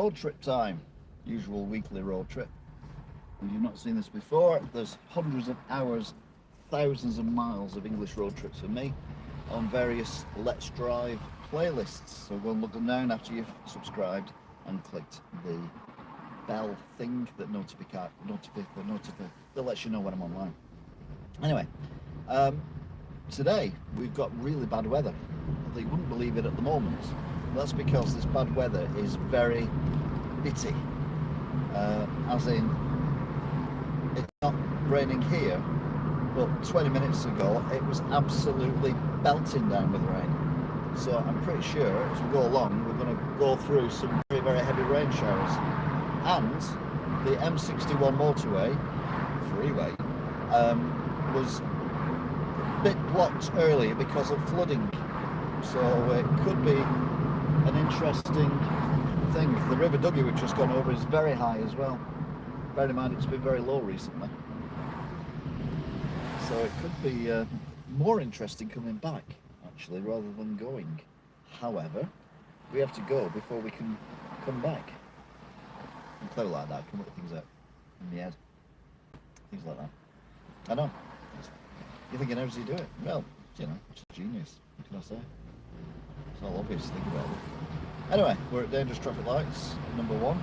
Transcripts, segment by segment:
road trip time. Usual weekly road trip. If you've not seen this before, there's hundreds of hours, thousands of miles of English road trips for me on various Let's Drive playlists. So go and look them down after you've subscribed and clicked the bell thing that that lets you know when I'm online. Anyway, today we've got really bad weather. You wouldn't believe it at the moment. That's because this bad weather is very bitty, as in it's not raining here, but 20 minutes ago it was absolutely belting down with rain. So I'm pretty sure as we go along we're going to go through some very, very heavy rain showers. And the M61 motorway, freeway, was a bit blocked earlier because of flooding. So it could be an interesting thing. The River Duggy, which has gone over, is very high as well. Bear in mind it's been very low recently. So it could be more interesting coming back, actually, rather than going. However, we have to go before we can come back. I'm clever like that, come up with things out in the head. Things like that. I know. You're thinking, how does he do it? Well, you know, it's genius. What can I say? It's all obvious, think about it. Anyway, we're at dangerous traffic lights, number 1.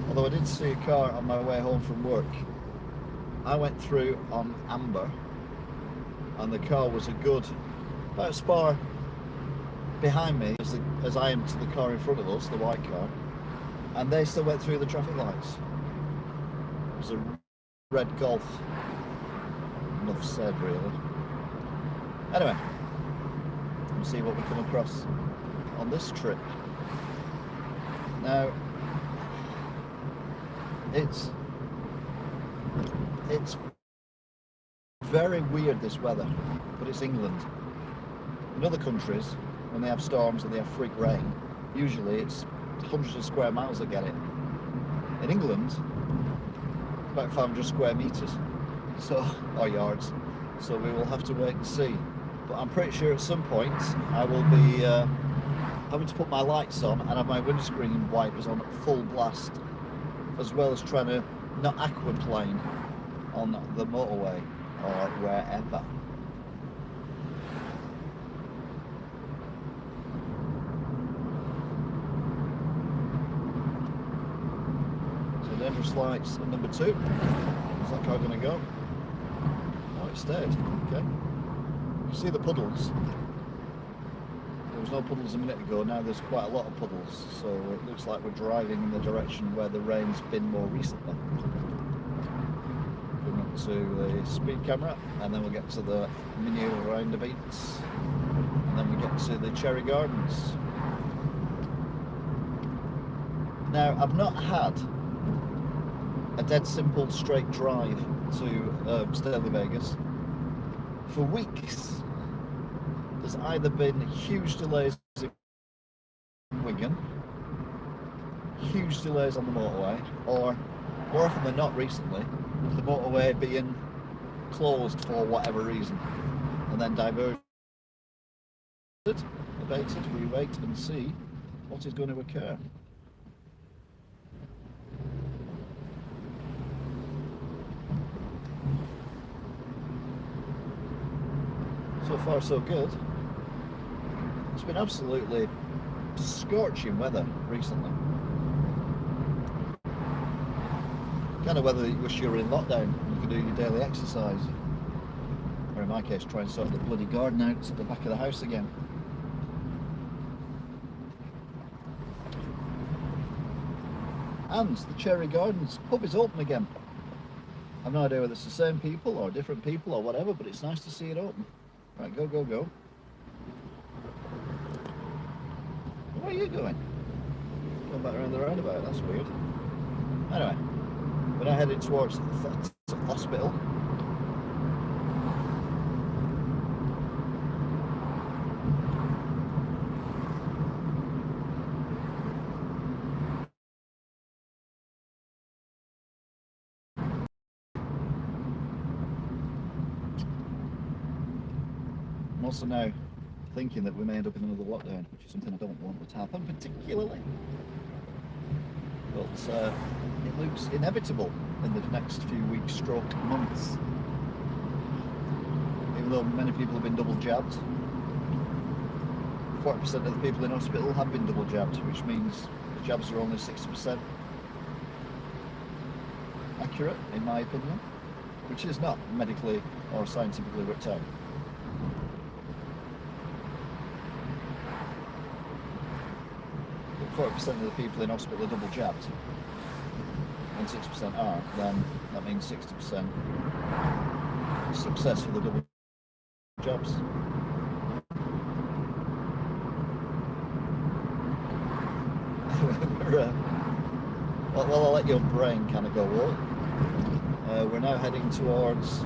Although I did see a car on my way home from work. I went through on amber, and the car was about as far behind me as I am to the car in front of us, the white car, and they still went through the traffic lights. It was a red Golf. Enough said, really. Anyway, we'll see what we come across on this trip. Now, it's very weird, this weather, but it's England. In other countries, when they have storms and they have freak rain, usually it's hundreds of square miles that get it. In England, about 500 square meters, or yards. So we will have to wait and see. But I'm pretty sure at some point I will be having to put my lights on and have my windscreen wipers on at full blast, as well as trying to not aquaplane on the motorway or wherever. Dangerous lights at number 2. Is that car going to go? Oh, it stayed. Okay. You can see the puddles. There was no puddles a minute ago. Now there's quite a lot of puddles. So it looks like we're driving in the direction where the rain's been more recently. Going up to the speed camera, and then we'll get to the menu roundabouts, and then we get to the Cherry Gardens. Now, I've not had a dead simple straight drive to Stirling Vegas for weeks. There's either been huge delays in Wigan, huge delays on the motorway, or more often than not recently, the motorway being closed for whatever reason, and then diverted, abated. We wait and see what is going to occur. So far so good. It's been absolutely scorching weather recently. Kind of weather that you wish you were in lockdown and you could do your daily exercise. Or in my case, try and sort the bloody garden out at the back of the house again. And the Cherry Gardens pub is open again. I've no idea whether it's the same people or different people or whatever, but it's nice to see it open. Right, go, go, go. Where are you going? Going back around the roundabout, that's weird. Anyway, we're now headed towards the hospital. I'm also now thinking that we may end up in another lockdown, which is something I don't want to happen particularly. But it looks inevitable in the next few weeks, stroke months. Even though many people have been double jabbed, 40% of the people in hospital have been double jabbed, which means the jabs are only 60% accurate, in my opinion, which is not medically or scientifically worked out. If 40% of the people in hospital are double jabbed and 6% aren't, then that means 60% success for the double jabs. Well, I'll let your brain kind of go up. We're now heading towards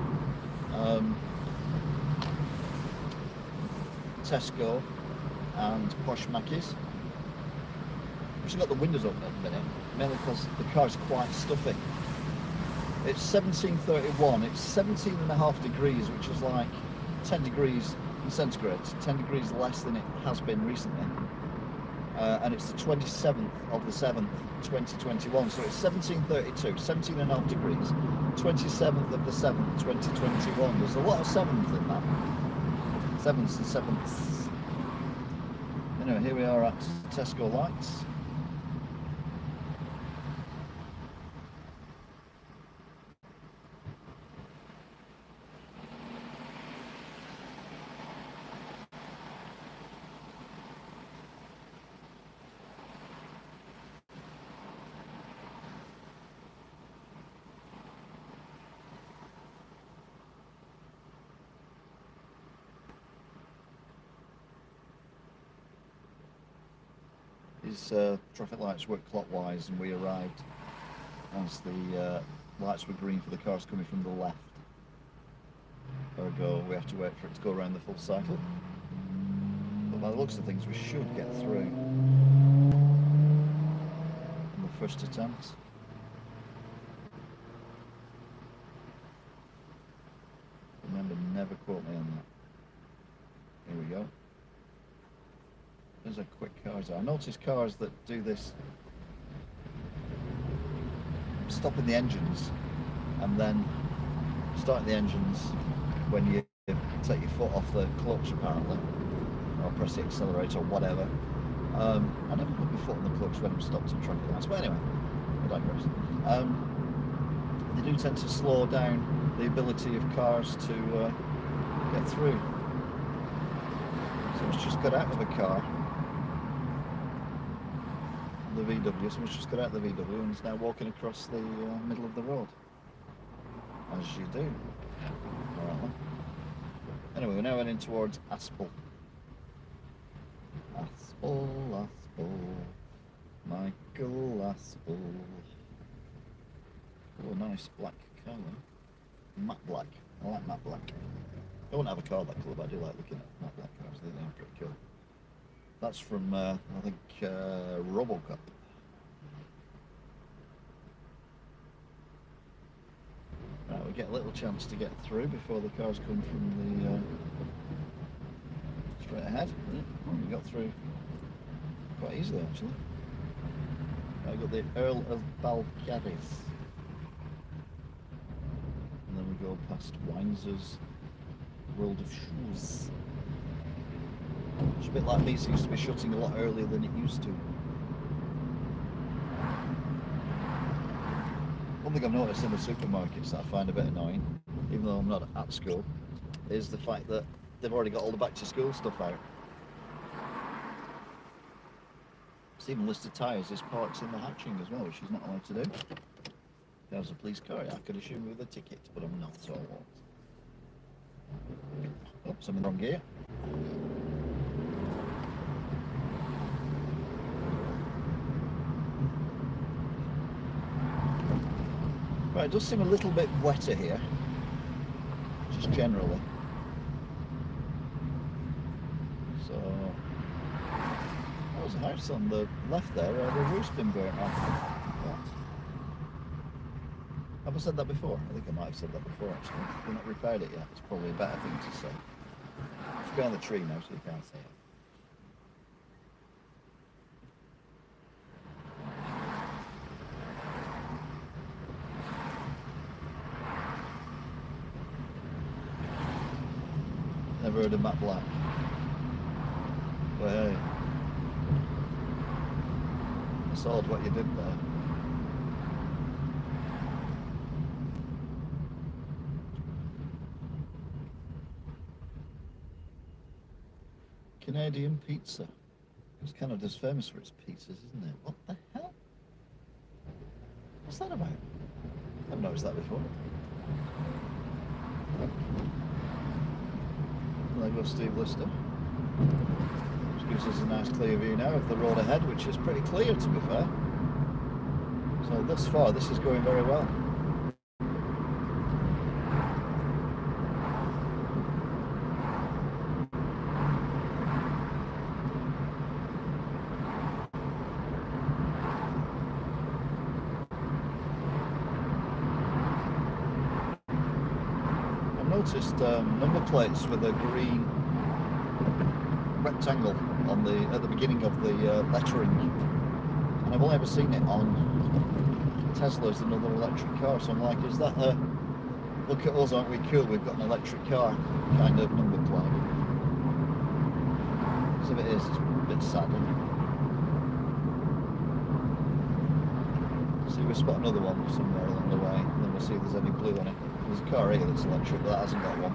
Tesco and Posh Mackie's. I've just got the windows open at the minute, mainly because the car's quite stuffy. It's 17:31, it's 17.5 degrees, which is like 10 degrees centigrade, 10 degrees less than it has been recently. And it's the 27th of the 7th, 2021, so it's 17:32, 17.5 degrees, 27th of the 7th, 2021. There's a lot of 7th in that. 7ths and 7ths. Anyway, here we are at Tesco Lights. These traffic lights work clockwise, and we arrived as the lights were green for the cars coming from the left. Ergo, we have to wait for it to go around the full cycle. But by the looks of things, we should get through in the first attempt. Remember, never quote me on that. Here we go. There's a quick cars. I notice cars that do this, stopping the engines and then starting the engines when you take your foot off the clutch, apparently, or press the accelerator or whatever. I never put my foot on the clutch when I'm stopped at traffic lights, but anyway, I digress. They do tend to slow down the ability of cars to get through. So it's just got out of a car. The VW, someone's just got out of the VW and is now walking across the middle of the road, as you do. Right. Anyway, we're now heading towards Aspel. Aspel, Michael Aspel. Oh, nice black colour. Matte black. I like matte black. I wouldn't have a car that colour, but I do like looking at matte black cars. They're pretty cool. That's from, I think, Robocop. Right, we get a little chance to get through before the cars come from the straight ahead. We got through quite easily, actually. Right, we got the Earl of Balcarres. And then we go past Weinzer's World of Shoes. It's a bit like me, seems to be shutting a lot earlier than it used to. One thing I've noticed in the supermarkets that I find a bit annoying, even though I'm not at school, is the fact that they've already got all the back to school stuff out. It's even listed tyres as parked in the hatching as well, which she's not allowed to do. There's a police car, I could assume with a ticket, but I'm not, so I won't. Oops, I'm in the wrong gear. Right, it does seem a little bit wetter here, just generally. So, there was a house on the left there where the roof's been burnt off. What? Have I said that before? I think I might have said that before, actually. We've not repaired it yet. It's probably a better thing to say. behind the tree now, so you can't see it. Never heard of Matt Black. But hey, it's odd what you did there. Canadian pizza. Because Canada's famous for its pizzas, isn't it? What the hell? What's that about? I've noticed that before. There goes Steve Lister. Which gives us a nice clear view now of the road ahead, which is pretty clear to be fair. So thus far this is going very well. Noticed number plates with a green rectangle on at the beginning of the lettering, and I've only ever seen it on Teslas and other electric cars. So I'm like, is that a look at us, aren't we cool? We've got an electric car kind of number plate. Because if it is, it's a bit sad, isn't it? See, we spot another one somewhere along the way, and then we'll see if there's any blue on it. There's a car here that's electric, but that hasn't got one.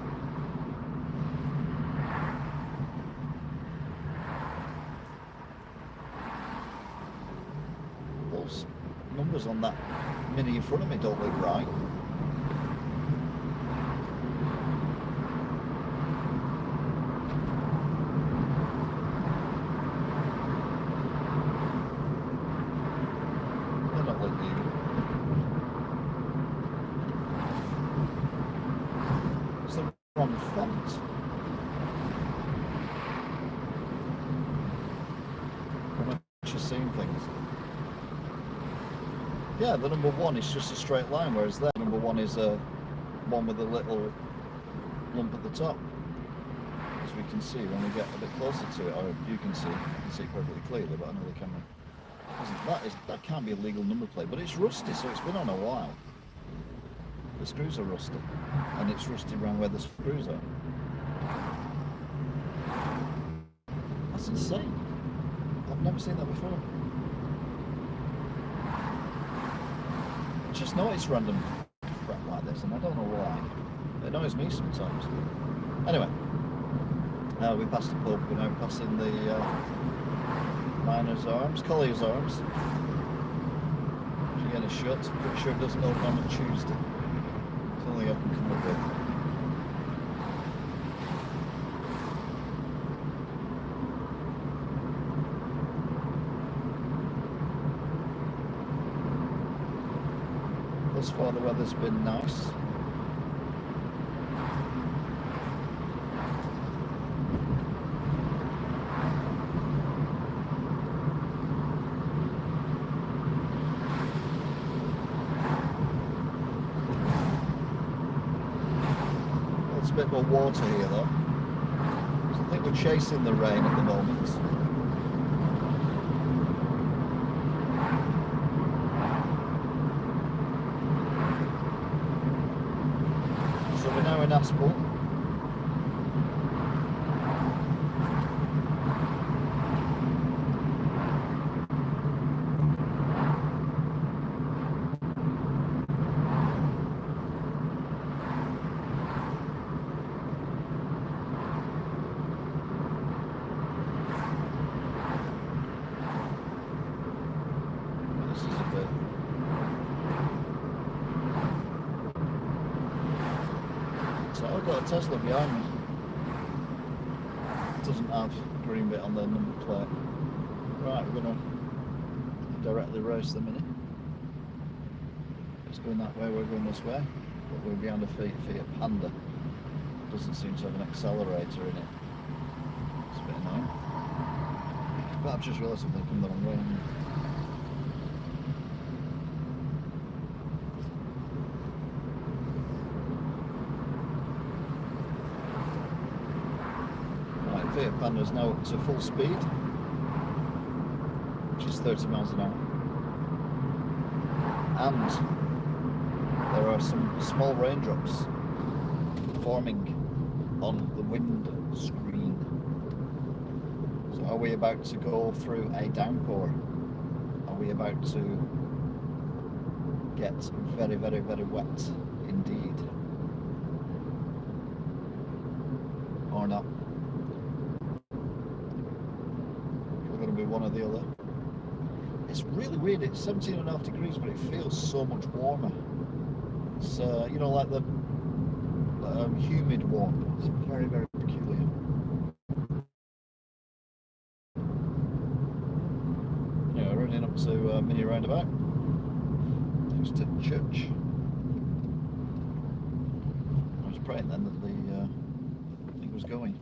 Those numbers on that Mini in front of me don't look right. They don't look good. It's the wrong font. I'm just seeing things. Yeah, the number one is just a straight line, whereas there, number one is a one with a little lump at the top. As we can see when we get a bit closer to it, or you can see it perfectly clearly, but I know the camera doesn't. That can't be a legal number plate, but it's rusty, so it's been on a while. The screws are rusty, and it's rusty around where the screws are. That's insane. I've never seen that before. I just notice random crap like this, and I don't know why. It annoys me sometimes. Anyway, we passed the pub, we're now passing the Miners Arms, Collier's Arms. Again, it's shut. Pretty sure it doesn't open on a Tuesday. It's the only thing I can come up with. Thus far the weather's been nice. There's a bit more water here though. So I think we're chasing the rain at the moment. In Aspel. This is a bit. So I've got a Tesla behind me. It doesn't have a green bit on the number plate. Right, we're going to directly race the Mini. It's going that way, we're going this way. But we're behind a Fiat Panda. Doesn't seem to have an accelerator in it. It's a bit annoying. But I've just realised I've come the wrong way. Fiat Panda is now up to full speed, which is 30 miles an hour. And there are some small raindrops forming on the wind screen. So are we about to go through a downpour? Are we about to get very, very, very wet indeed? Or not? We're going to be one or the other. It's really weird. It's 17.5 degrees, but it feels so much warmer. It's you know, like the humid warm. It's very, very peculiar. Yeah, running up to Mini Roundabout. Thanks to church. I was praying then that the thing was going.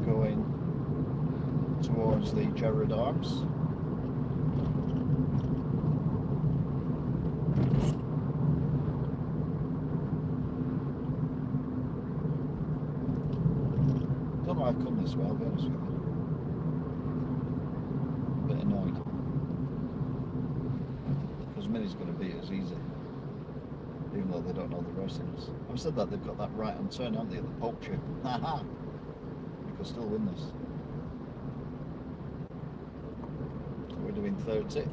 Going towards the Gerrard Arms. Don't know how I've come this way, I'll be honest with you. A bit annoyed. Because Mini's going to beat us easy. Even though they don't know the racings. I've said that they've got that right hand turn, haven't they, at the poultry. Haha! We'll still win this. So we're doing 30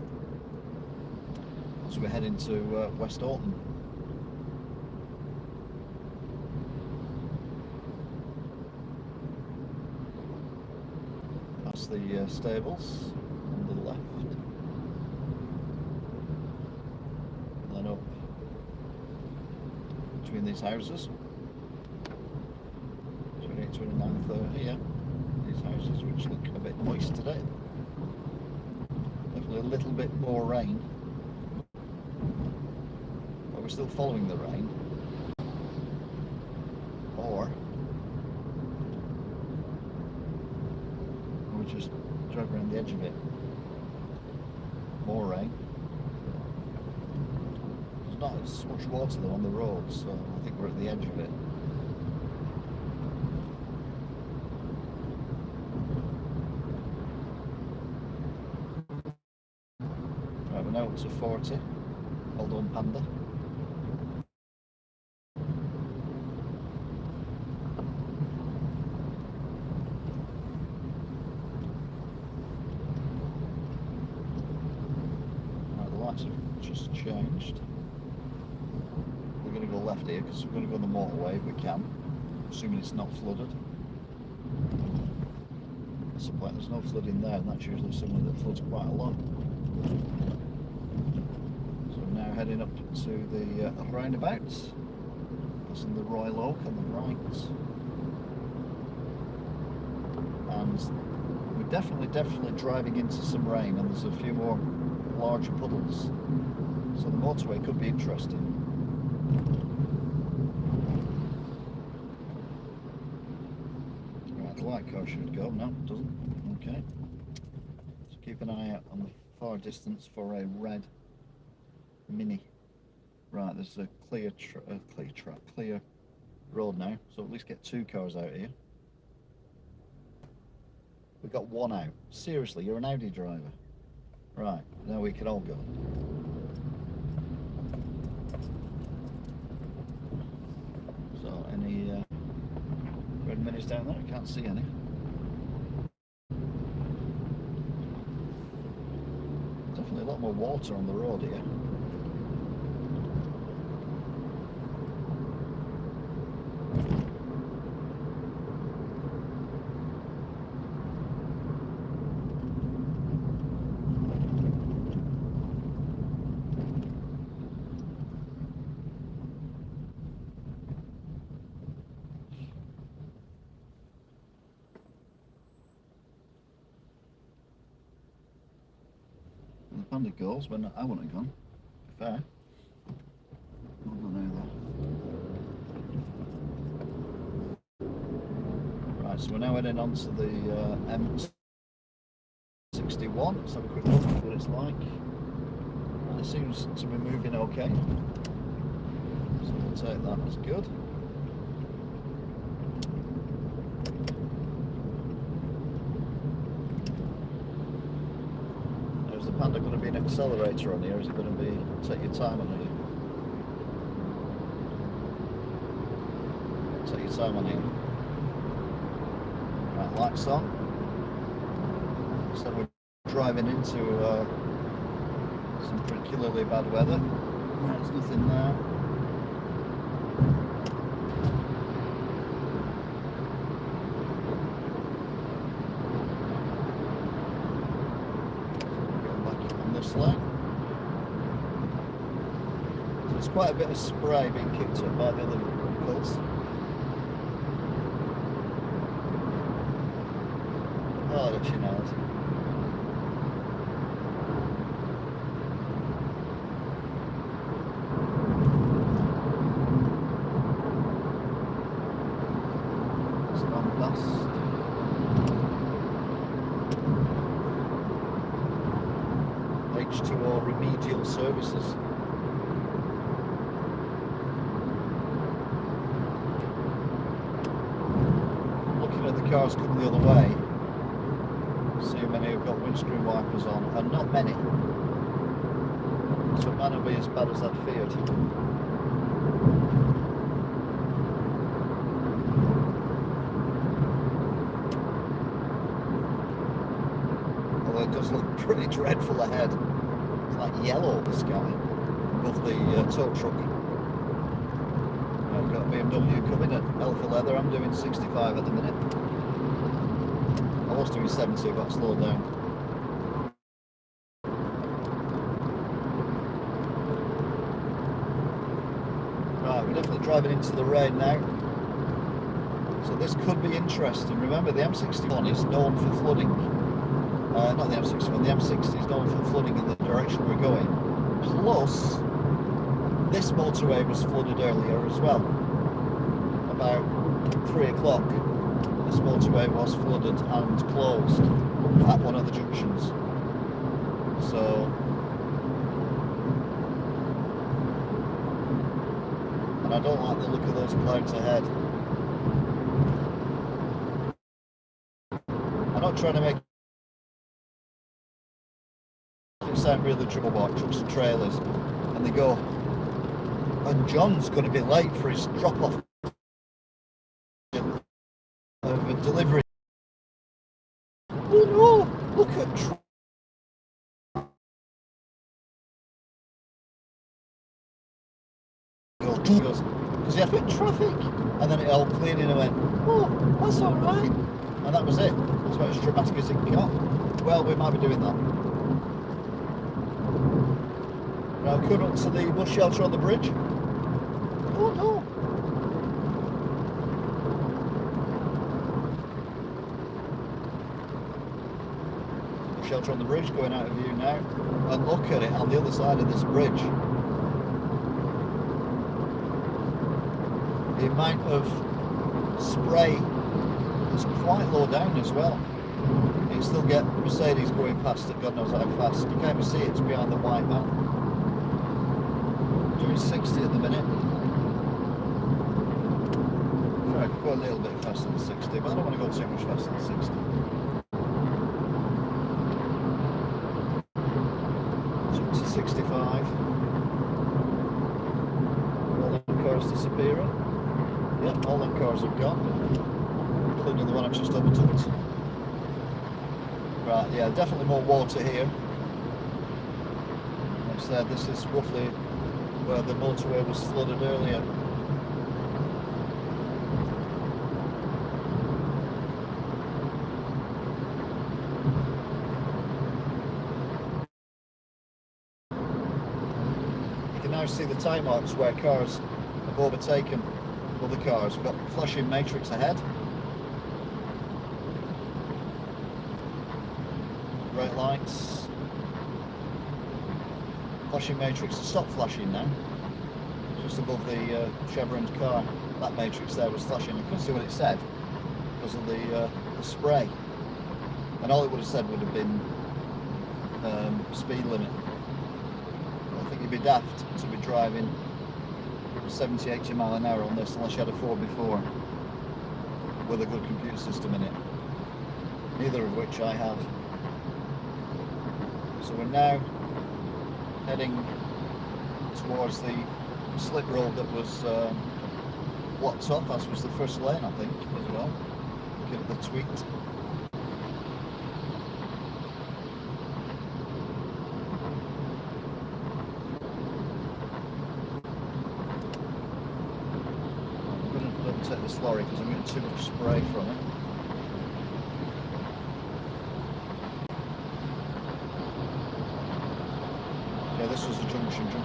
as we head into West Orton. That's the stables on the left. And then up between these houses. 29, 30, yeah. These houses which look a bit moist today. Definitely a little bit more rain. But we're still following the rain. Or we just drive around the edge of it. More rain. There's not as much water though on the road, so I think we're at the edge of it. Now up to 40. Well done, Panda. Right, the lights have just changed. We're going to go left here because we're going to go on the motorway if we can, assuming it's not flooded. That's the point, there's no flooding there, and that's usually somewhere that floods quite a lot. Now heading up to the roundabouts. That's in the Royal Oak on the right. And we're definitely driving into some rain, and there's a few more larger puddles. So the motorway could be interesting. Right, the white car should go. No, it doesn't. Okay. So keep an eye out on the far distance for a red Mini. Right, there's a clear road now, so at least get 2 cars out here. We've got 1 out. Seriously, you're an Audi driver. Right, now we can all go. So, any red Minis down there? I can't see any. Definitely a lot more water on the road here. Panda goes when I want it gone. Fair. Hold on now though. we're now heading on to the M61. Let's have a quick look at what it's like. And it seems to be moving okay. So we'll take that as good. Is the Panda going to be an accelerator on here? Is it going to be take your time on here? Take your time on here. Right, lights on. So we're driving into some particularly bad weather. There's nothing there. Going back on this lane. So there's quite a bit of spray being kicked up by the other vehicles. Oh, that she knows. It's gone past. H2O remedial services. Looking at the cars coming the other way. See how many have got windscreen wipers on, and not many. So it might not be as bad as I'd feared. Although it does look pretty dreadful ahead. It's like yellow, the sky, above the tow truck. I've got a BMW coming at hell for leather. I'm doing 65 at the minute. I was doing 70, but I slowed down. Right, we're definitely driving into the rain now. So this could be interesting. Remember, the M61 is known for flooding. Not the M61, the M60 is known for flooding in the direction we're going. Plus, this motorway was flooded earlier as well. About 3 o'clock. This motorway was flooded and closed at one of the junctions. So, and I don't like the look of those clouds ahead. I'm not trying to make it sound really trouble about trucks and trailers, and they go, and John's going to be late for his drop-off of a delivery. Oh no, look at because he had a bit of traffic, and then it all cleared and I went, oh, that's alright, and that was it. That's about as dramatic as it got. Well, we might be doing that. Now coming up to the bus shelter on the bridge. Oh no. Shelter on the bridge going out of view now, and look at it on the other side of this bridge. The amount of spray is quite low down as well. You still get Mercedes going past at God knows how fast. You can't even see it, it's behind the white man. Doing 60 at the minute. Sure, I could go a little bit faster than 60, but I don't want to go too much faster than 60. To 65. All the cars disappearing. Yep, all the cars have gone, including the one I just overtook. Right, yeah, definitely more water here. Like I said, this is roughly where the motorway was flooded earlier. You can now see the time marks where cars have overtaken other cars. We've got flashing matrix ahead. Red lights. Flashing matrix has stopped flashing now. Just above the chevroned car. That matrix there was flashing. I couldn't see what it said. because of the spray. And all it would have said would have been speed limit. I think you'd be daft to be driving 70, 80 mile an hour on this unless you had a 4x4 with a good computer system in it. Neither of which I have. So we're now heading towards the slip road that was blocked off, as was the first lane, I think, as well. Looking at the tweet. I'm going to take this lorry because I'm getting too much spray from it. Yeah, this was the junction 3.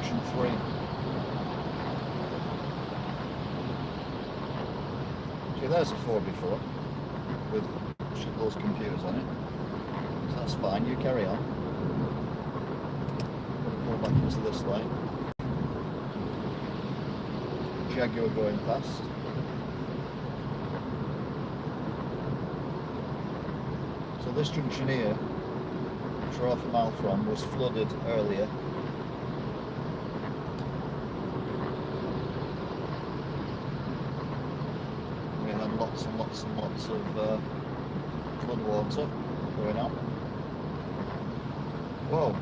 See, there's a 4x4 with those computers on it. So that's fine, you carry on. I'm going to pull back into this lane. Jaguar going past. So this junction here, which we're half a mile from, was flooded earlier. Lots and lots and lots of flood water going on. Whoa.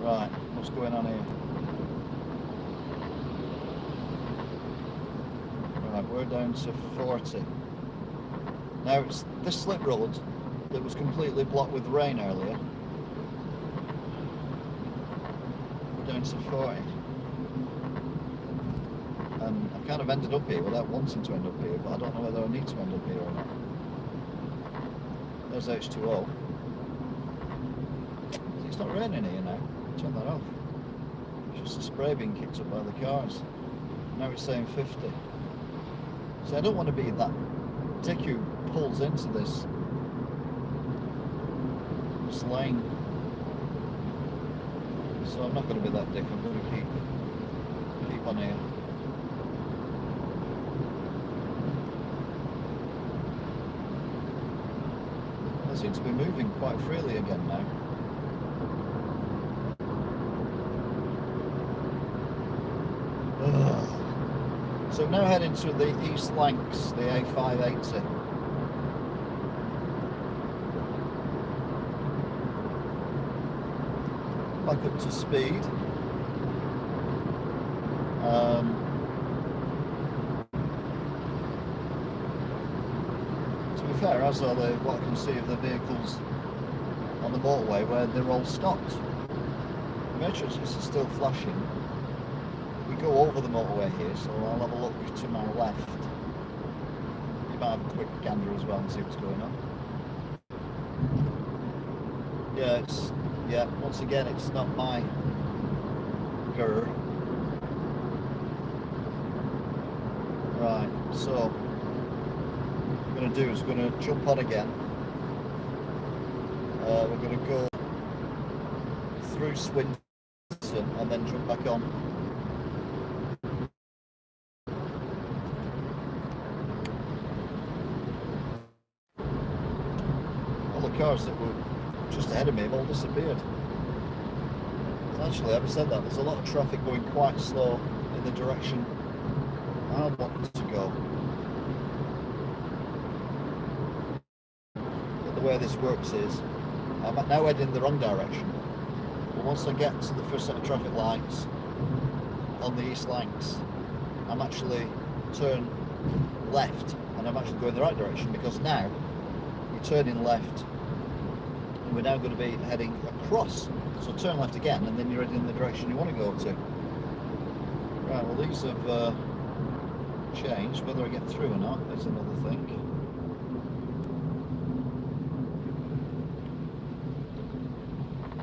Right, what's going on here? Right, we're down to 40. Now it's this slip road that was completely blocked with rain earlier. We're down to 40. And I kind of ended up here without wanting to end up here, but I don't know whether I need to end up here or not. There's H2O. It's not raining here now. Turn that off. It's just the spray being kicked up by the cars. Now it's saying 50. So I don't want to be that dick who pulls into this lane. So I'm not going to be that dick. I'm going to keep on here. They seem to be moving quite freely again now. Ugh. So now heading to the East Lancs, the A580. Back up to speed. To be fair, as are what I can see of the vehicles on the motorway where they're all stopped. The matrix is still flashing. We go over the motorway here, so I'll have a look to my left. You might have a quick gander as well and see what's going on. Yeah, once again, it's not my grr. Right, so what we're going to do is we're going to jump on again. We're going to go through Swindon and then jump back on. All the cars that were just ahead of me have all disappeared. Actually, having said that, there's a lot of traffic going quite slow in the direction I want to go. But the way this works is, I'm now heading in the wrong direction. But once I get to the first set of traffic lights on the East Lancs, I'm actually turn left, and I'm actually going the right direction, because now we're turning left, and we're now going to be heading across. So turn left again, and then you're heading in the direction you want to go to. Right, well these have changed. Whether I get through or not is another thing.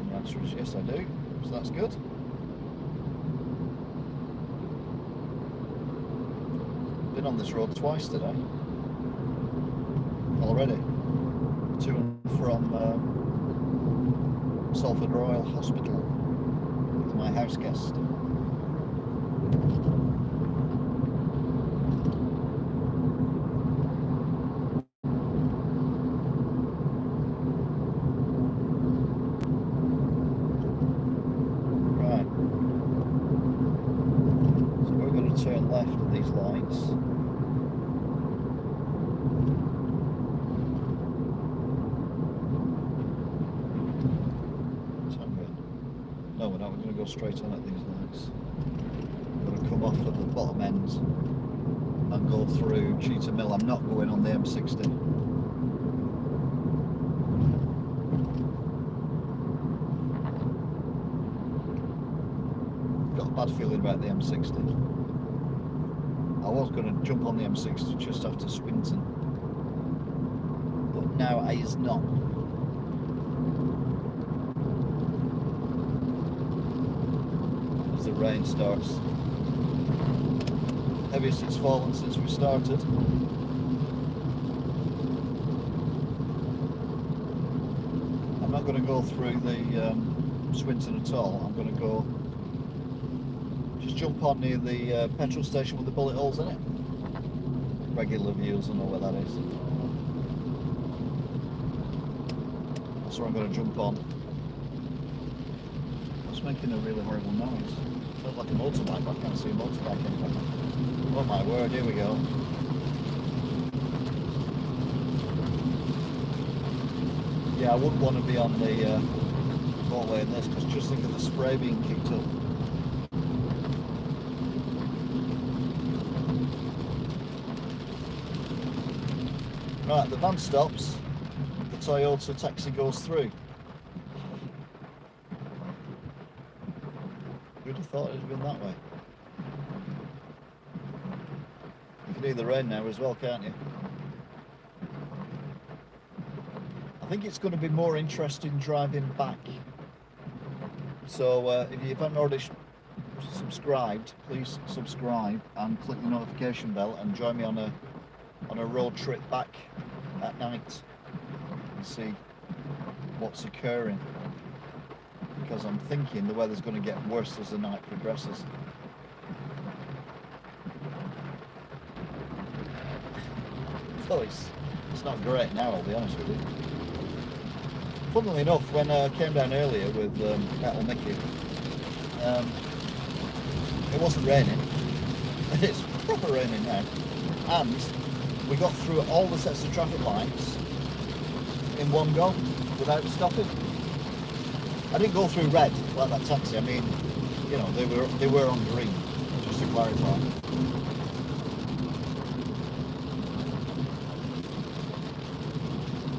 The answer is yes, I do. So that's good. Been on this road twice today. Already. To and from Salford Royal Hospital with my house guest. lights. No, we're not. We're going to go straight on at these lights. We're going to come off at the bottom end and go through Cheetah Mill. I'm not going on the M60. Got a bad feeling about the M60. I was going to jump on the M60 just after Swinton, but now I is not. As the rain starts, heaviest it's fallen since we started. I'm not going to go through the Swinton at all. I'm going to go just jump on near the petrol station with the bullet holes in it. Regular viewers will know where that is. That's where I'm going to jump on. It's making a really horrible noise. Feels like a motorbike, but I can't see a motorbike anymore. Oh my word, here we go. Yeah, I wouldn't want to be on the motorway in this, because just think of the spray being kicked up. Right, the van stops, the Toyota taxi goes through. Who'd have thought it had been that way? You can hear the rain now as well, can't you? I think it's going to be more interesting driving back. So if you haven't already subscribed, please subscribe and click the notification bell and join me on a road trip back at night and see what's occurring, because I'm thinking the weather's going to get worse as the night progresses. So it's not great now, I'll be honest with you. Funnily enough, when I came down earlier with Metal Mickey, it wasn't raining. It's proper raining now, and we got through all the sets of traffic lights in one go without stopping. I didn't go through red like that taxi. I mean, you know, they were on green, just to clarify.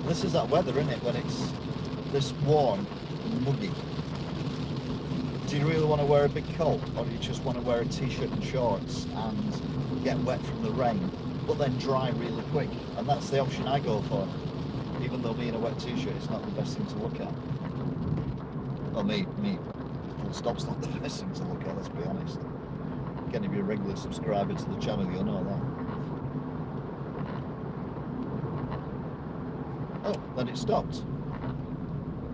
This is that weather, isn't it, when it's this warm and muggy. Do you really want to wear a big coat, or do you just want to wear a t-shirt and shorts and get wet from the rain, but then dry really quick? And that's the option I go for, even though being a wet t-shirt is not the best thing to look at. Well, me, full stop's not the best thing to look at, let's be honest. Again, if you're a regular subscriber to the channel, you'll know that. Oh, then it stopped.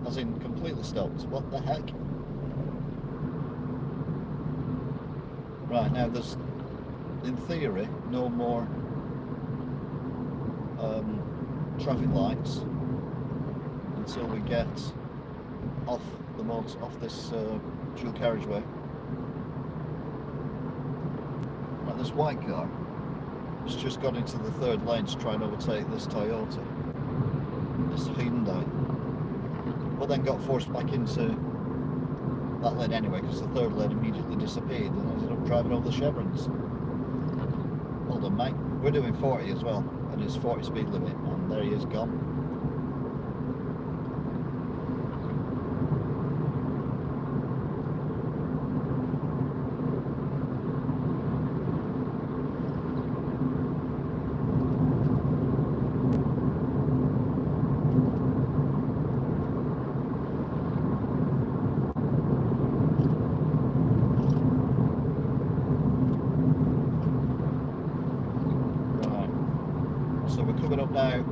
As in, completely stopped. What the heck? Right, now there's, in theory, no more traffic lights until we get off this dual carriageway. Right, this white car has just got into the third lane to try and overtake this Toyota, this Hyundai, but then got forced back into that lane anyway, because the third lane immediately disappeared and ended up driving over the chevrons. Hold on, mate. We're doing 40 as well, and it's 40 speed limit, and there he is gone. So we're coming up now,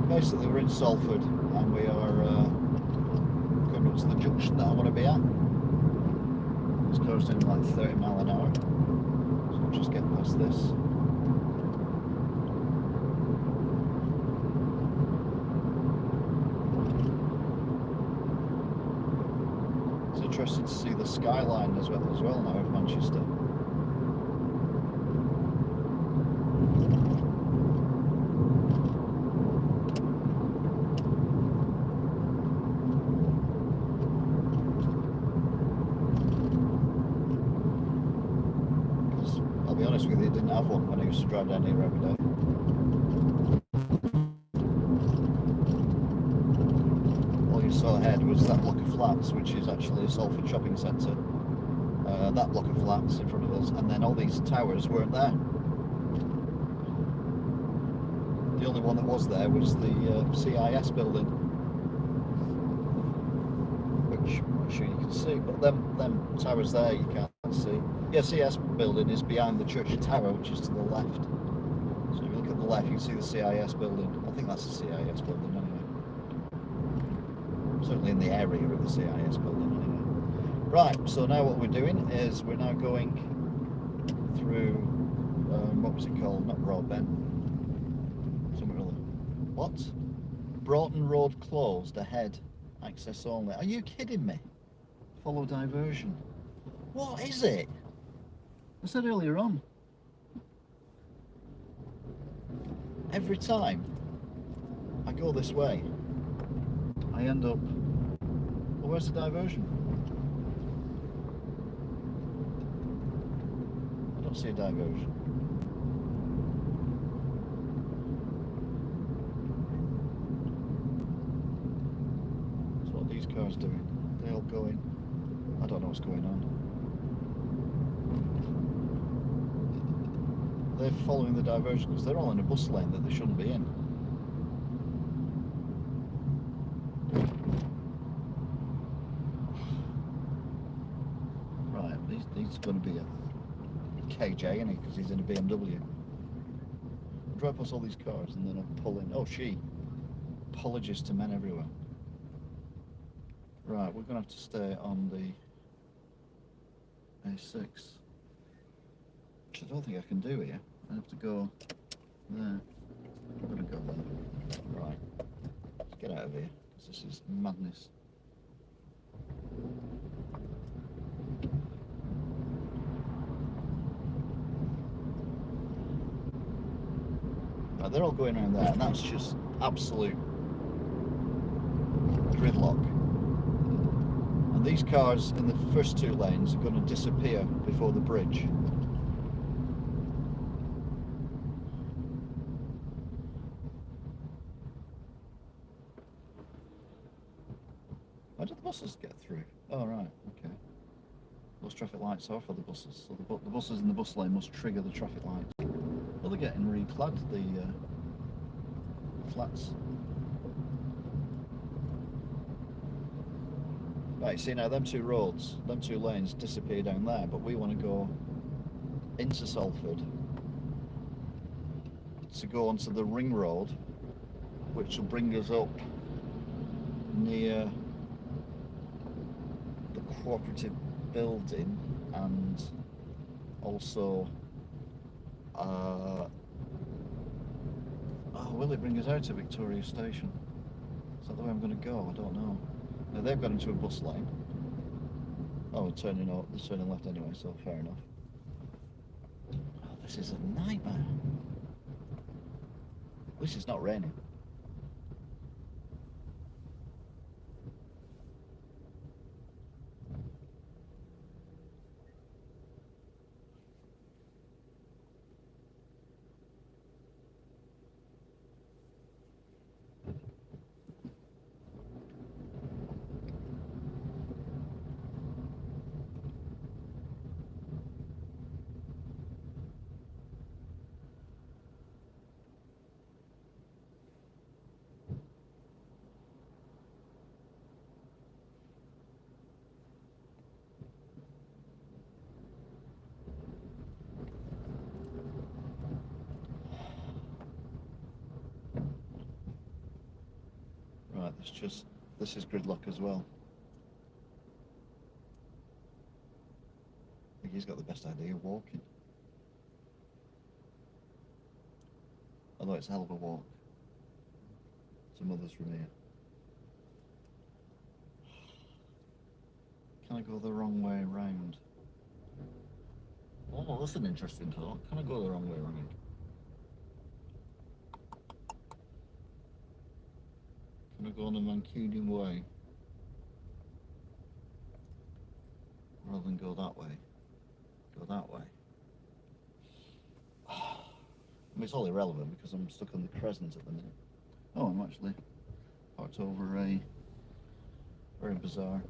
basically we're in Salford, and we are coming up to the junction that I want to be at. It's closing like 30 mile an hour, so I'll just get past this. It's interesting to see the skyline as well now of Manchester. to drive down here every day. All you saw ahead was that block of flats, which is actually a Salford shopping centre. That block of flats in front of us, and then all these towers weren't there. The only one that was there was the CIS building, which I'm not sure you can see, but them towers there you can't see. Yeah, CIS building is behind the church tower, which is to the left. So if you look at the left, you can see the CIS building. I think that's the CIS building anyway. Certainly in the area of the CIS building anyway. Right, so now what we're doing is we're now going through, what was it called? Not Broadbent. Somewhere other. What? Broughton Road closed, ahead, access only. Are you kidding me? Follow diversion. What is it? I said earlier on. Every time I go this way, I end up... Well, where's the diversion? I don't see a diversion. So what are these cars doing? They're all going... I don't know what's going on. They're following the diversion because they're all in a bus lane that they shouldn't be in. Right, he's going to be a KJ, isn't he? Because he's in a BMW. I drive past all these cars and then I pull in. Oh, she. Apologies to men everywhere. Right, we're going to have to stay on the A6. Which I don't think I can do here. I have to go there. I'm going to go there. Right. Let's get out of here, because this is madness. Right, they're all going around there, and that's just absolute gridlock. And these cars in the first two lanes are going to disappear before the bridge. Why do the buses get through? Oh, right, okay. Those traffic lights are for the buses, so the buses in the bus lane must trigger the traffic lights. Well, they're getting reclad, the flats. Right, see now, them two roads, them two lanes disappear down there, but we want to go into Salford to go onto the ring road, which will bring us up near the cooperative building and also oh, will it bring us out to Victoria Station? Is that the way I'm going to go? I don't know. Now they've got into a bus lane. Oh, they're turning left anyway, so fair enough. Oh, this is a nightmare. At least it's not raining. Right, this is gridlock as well. I think he's got the best idea of walking. Although it's a hell of a walk. Some others from here. Can I go the wrong way round? Oh, that's an interesting thought. Can I go the wrong way round? Can I go on the Mancunian way? Rather than go that way. Go that way. mean, it's all irrelevant because I'm stuck on the crescent at the minute. Oh, I'm actually parked over a very bizarre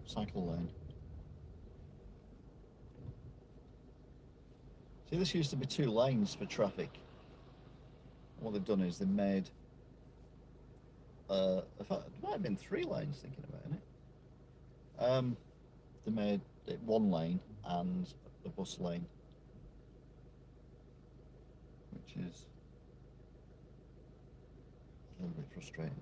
cycle lane. See, this used to be 2 lanes for traffic. What they've done is they've made, in fact, it might have been 3 lanes thinking about it. They made it 1 lane and a bus lane, which is a little bit frustrating.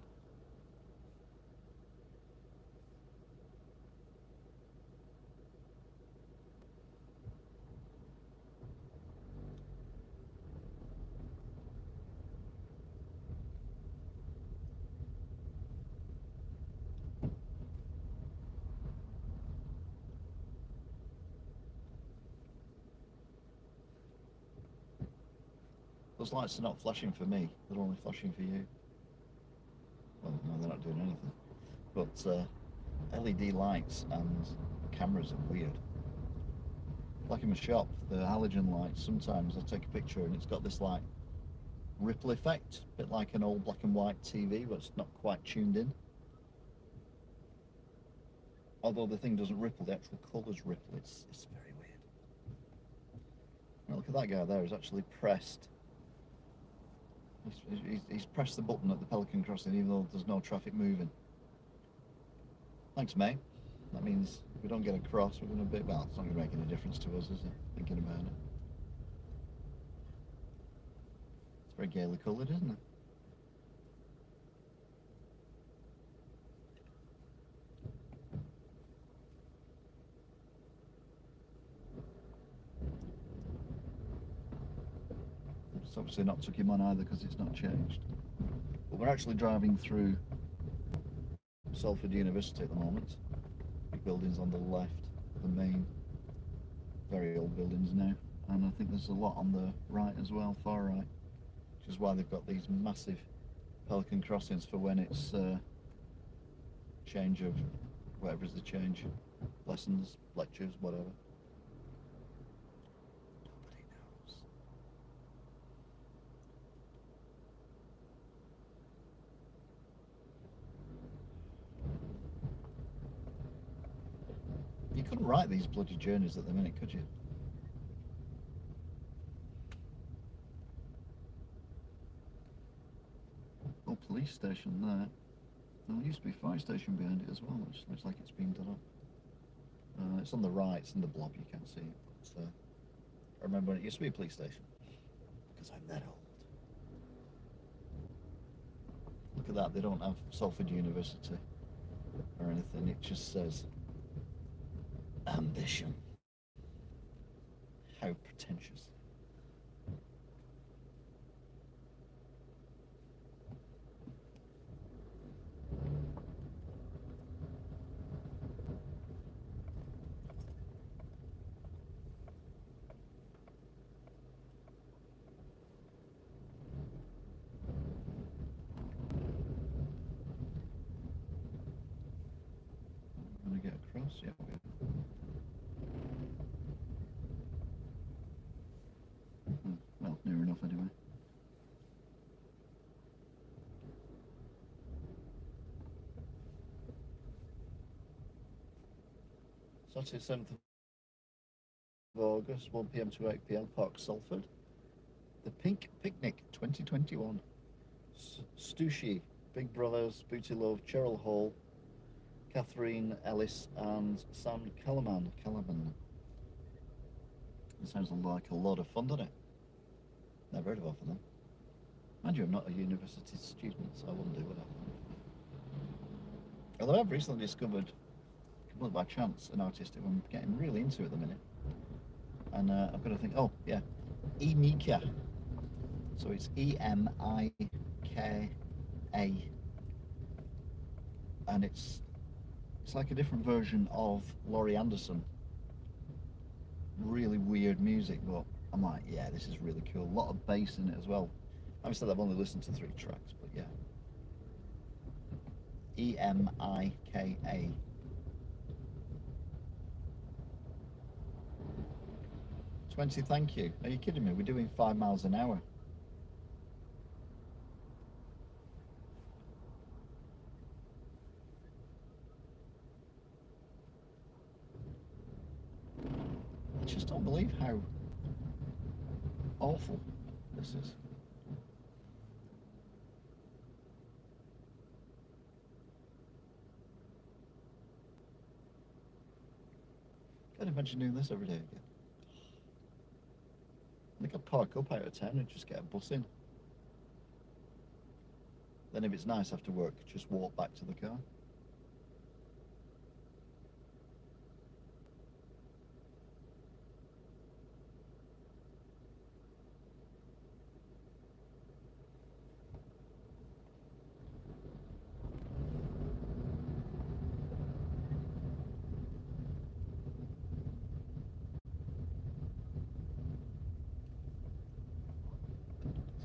Those lights are not flashing for me, they're only flashing for you. Well, no, they're not doing anything. But LED lights and cameras are weird. Like in my shop, the halogen lights, sometimes I take a picture and it's got this like ripple effect, a bit like an old black and white TV, but it's not quite tuned in. Although the thing doesn't ripple, the actual colours ripple. It's very weird. Now look at that guy there, he's actually pressed. He's pressed the button at the Pelican Crossing even though there's no traffic moving. Thanks, mate. That means if we don't get across, we're going to be, well, it's not going to make any difference to us, is it? Thinking about it. It's very gaily coloured, isn't it? It's obviously not took him on either because it's not changed. But we're actually driving through Salford University at the moment. Big buildings on the left, the main, very old buildings now. And I think there's a lot on the right as well, far right. Which is why they've got these massive Pelican Crossings for when it's change of, whatever is the change, lessons, lectures, whatever. Nobody knows. You couldn't write these bloody journeys at the minute, could you? Oh, police station there. There used to be a fire station behind it as well, which looks like it's been done up. It's on the right, it's in the blob, you can't see it. But, I remember when it used to be a police station, because I'm that old. Look at that, they don't have Salford University or anything, it just says ambition. How pretentious. I'm gonna get across, yeah. Well, near enough anyway. Saturday 7th of August, 1 PM to 8 PM, Park Salford. The Pink Picnic 2021. Stussy, Big Brothers, Booty Love, Cheryl Hall, Catherine Ellis and Sam Calaman. It sounds like a lot of fun, doesn't it? Never heard of them. Mind you, I'm not a university student, so I wouldn't do it. Although I've recently discovered, completely by chance, an artist who I'm getting really into at the minute. And I've got to think, oh yeah, Emika. So it's E-M-I-K-A. And it's like a different version of Laurie Anderson. Really weird music, but I'm like, yeah, this is really cool. A lot of bass in it as well. Obviously, I've only listened to 3 tracks, but yeah. E-M-I-K-A. 20, thank you. Are you kidding me? We're doing 5 miles an hour. I just don't believe how awful this is. Can't imagine doing this every day again. I think I'd park up out of town and just get a bus in. Then if it's nice after work, just walk back to the car.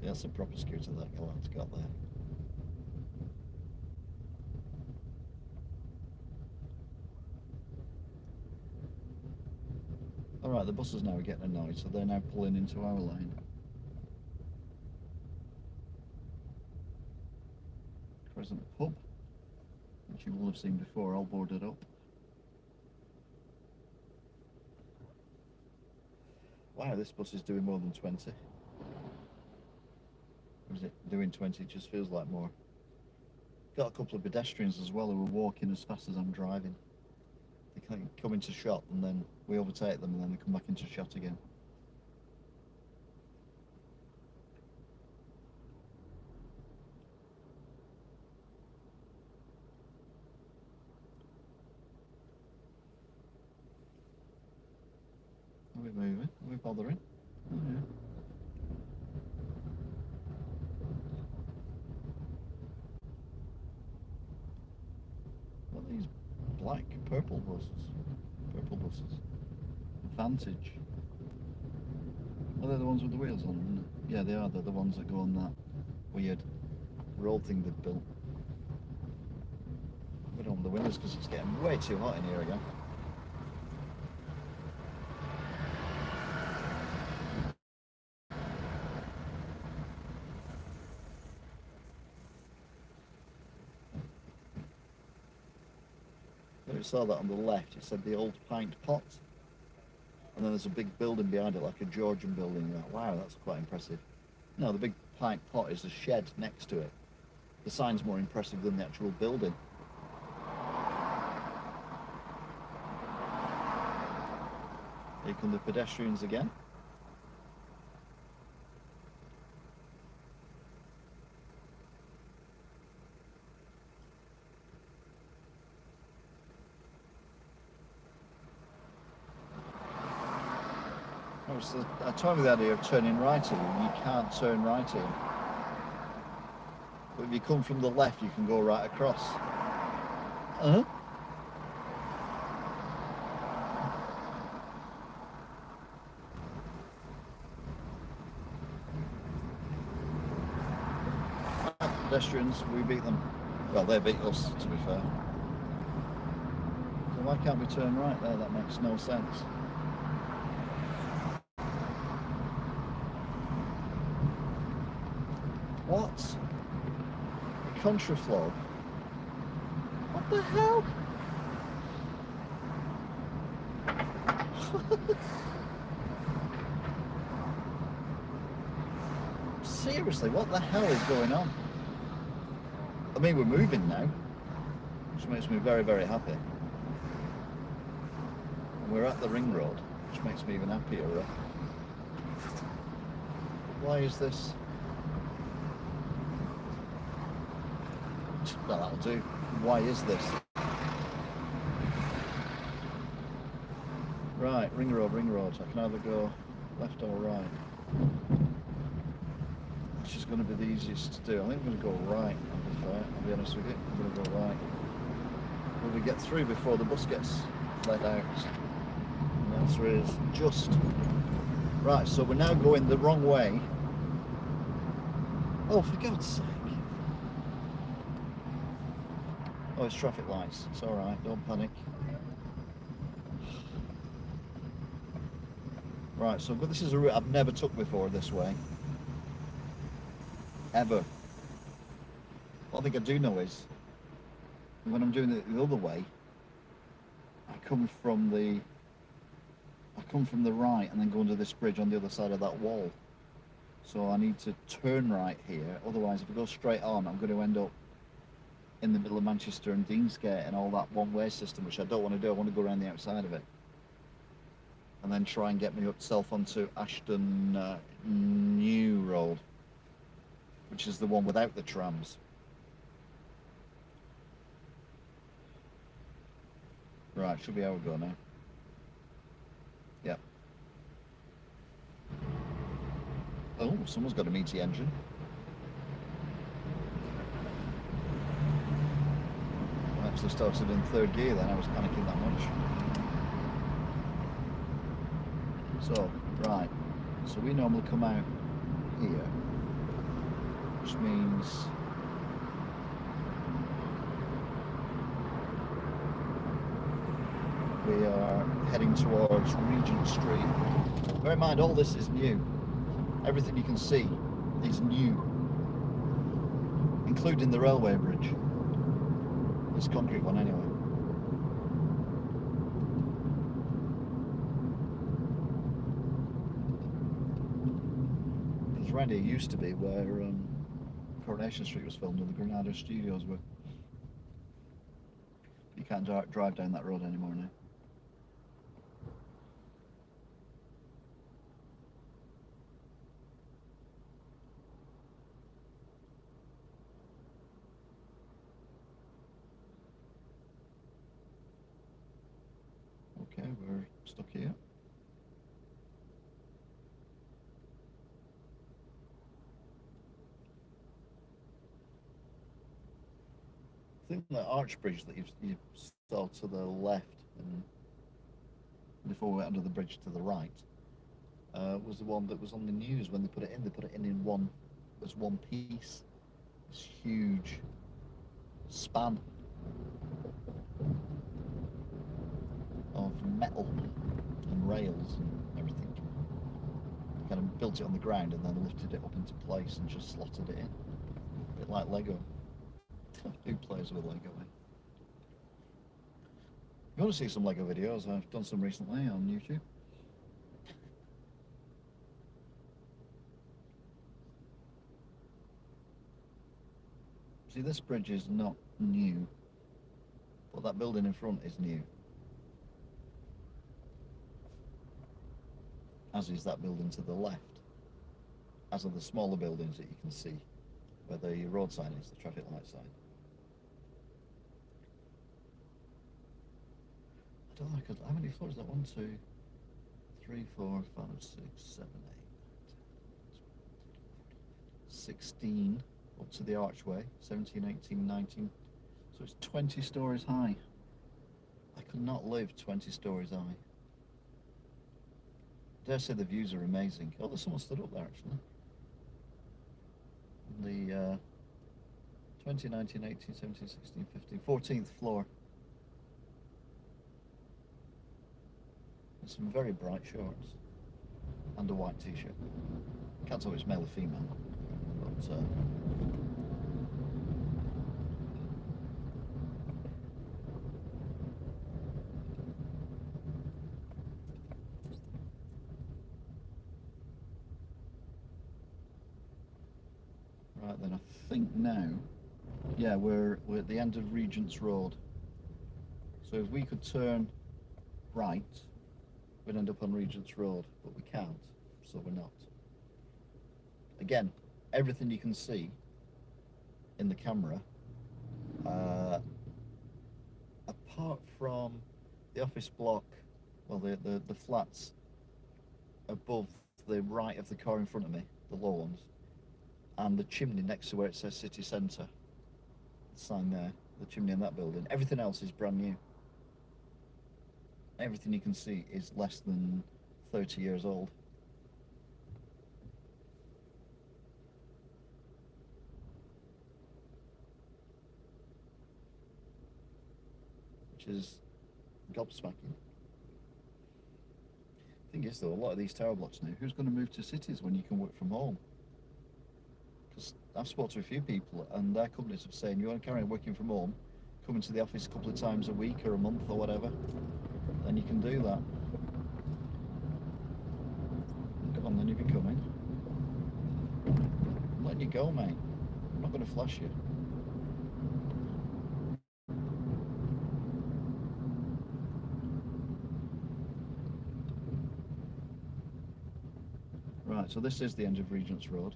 See, that's a proper scooter that Galan's got there. Alright, the buses now are getting annoyed, so they're now pulling into our lane. Crescent Pub, which you will have seen before, all boarded up. Wow, this bus is doing more than 20. Or is it doing 20? It just feels like more. Got a couple of pedestrians as well who are walking as fast as I'm driving. They can come into shot and then we overtake them and then they come back into shot again. Are we moving? Are we bothering? Oh, yeah. What are these black purple buses? Purple buses. Vantage. Are they the ones with the wheels on them, isn't it? Yeah, they are. They're the ones that go on that weird road thing they've built. We don't want the windows because it's getting way too hot in here again. I saw that on the left. It said the old pint pot. And then there's a big building behind it, like a Georgian building. Like, wow, that's quite impressive. No, the big pint pot is a shed next to it. The sign's more impressive than the actual building. Here come the pedestrians again. I told you the idea of turning right here. You can't turn right here. But if you come from the left, you can go right across. Uh-huh. Pedestrians, we beat them. Well, they beat us, to be fair. So why can't we turn right there? That makes no sense. What? A contraflow? What the hell? Seriously, what the hell is going on? I mean, we're moving now, which makes me very, very happy. And we're at the ring road, which makes me even happier. Why is this? Well, that'll do. Why is this? Right, ring road, ring road. I can either go left or right. Which is going to be the easiest to do. I think I'm going to go right, I'll be honest with you. I'm going to go right. Will we get through before the bus gets let out? And the answer is just. Right, so we're now going the wrong way. Oh, for God's sake. Oh, it's traffic lights. It's alright, don't panic. Right, so but this is a route I've never took before this way. Ever. What I think I do know is when I'm doing it the other way, I come from the right and then go under this bridge on the other side of that wall. So I need to turn right here. Otherwise, if I go straight on, I'm going to end up in the middle of Manchester and Deansgate and all that one-way system, which I don't want to do. I want to go around the outside of it. And then try and get myself onto Ashton New Road, which is the one without the trams. Right, should be how we go now. Yep. Oh, someone's got a meaty engine. I actually started in third gear then, I was panicking that much. So, right, so we normally come out here, which means we are heading towards Regent Street. Bear in mind, all this is new. Everything you can see is new, including the railway bridge. This concrete one anyway. Because around here used to be where Coronation Street was filmed and the Granada Studios were. You can't drive down that road anymore now. Okay, we're stuck here. I think the arch bridge that you saw to the left and before we went under the bridge to the right was the one that was on the news when they put it in. They put it in one as one piece. This huge span of metal and rails and everything. Kind of built it on the ground and then lifted it up into place and just slotted it in. A bit like Lego. Who plays with Lego? Eh? If you want to see some Lego videos, I've done some recently on YouTube. See, this bridge is not new, but that building in front is new. As is that building to the left. As are the smaller buildings that you can see, where the road sign is, the traffic light sign. I don't know, how many floors is that? 1, 2, 3, 4, 5, 6, 7, 8, 16 up to the archway, 17, 18, 19. So it's 20 stories high. I could not live 20 stories high. Dare say the views are amazing. Oh, there's someone stood up there actually. The 20, 19, 18, 17, 16, 15, 14th floor. Some very bright shorts and a white t-shirt. Can't tell if it's male or female, but right then, I think now, yeah, we're at the end of Regent's Road. So if we could turn right, we'd end up on Regent's Road, but we can't, so we're not. Again, everything you can see in the camera, apart from the office block, well, the flats above the right of the car in front of me, the low ones, and the chimney next to where it says City Centre, the sign there, the chimney in that building, everything else is brand new. Everything you can see is less than 30 years old. Which is gobsmacking. thing is, though, a lot of these tower blocks now, who's going to move to cities when you can work from home? Because I've spoken to a few people, and their companies have saying, you want to carry on working from home, come into the office a couple of times a week or a month or whatever, then you can do that. Come on then, if you're coming. I'm letting you go, mate. I'm not going to flash you. Right, so this is the end of Regent's Road.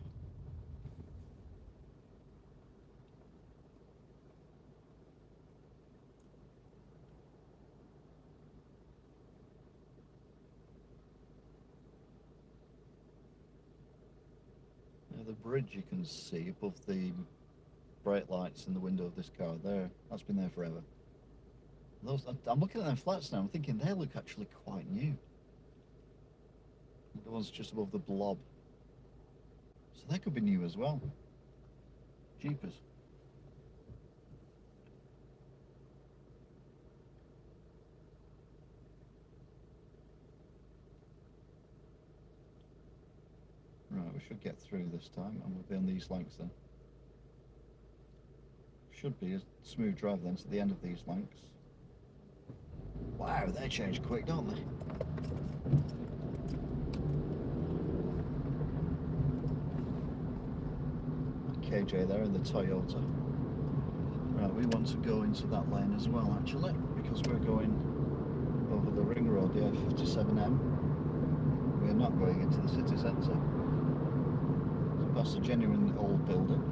The bridge you can see above the bright lights in the window of this car there, that's been there forever. Those, I'm looking at them flats now, I'm thinking they look actually quite new. The ones just above the blob. So they could be new as well. Jeepers. Right, we should get through this time and we'll be on these lengths then. Should be a smooth drive then to the end of these lengths. Wow, they change quick, don't they? KJ there in the Toyota. Right, we want to go into that lane as well actually, because we're going over the ring road, the A57M. We're not going into the city centre. So that's a genuine old building.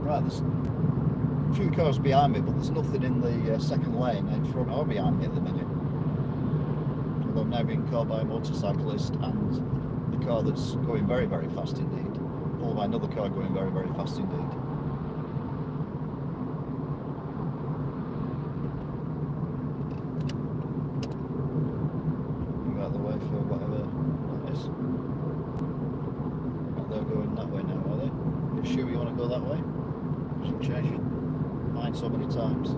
Right, there's a few cars behind me, but there's nothing in the second lane in front or behind me at the minute. Although I'm now being caught by a motorcyclist and the car that's going very, very fast indeed, followed by another car going very, very fast indeed. Move out of the way for whatever that is. Right, they're going that way now, are they? Are you sure you want to go that way? You've changed your mind so many times.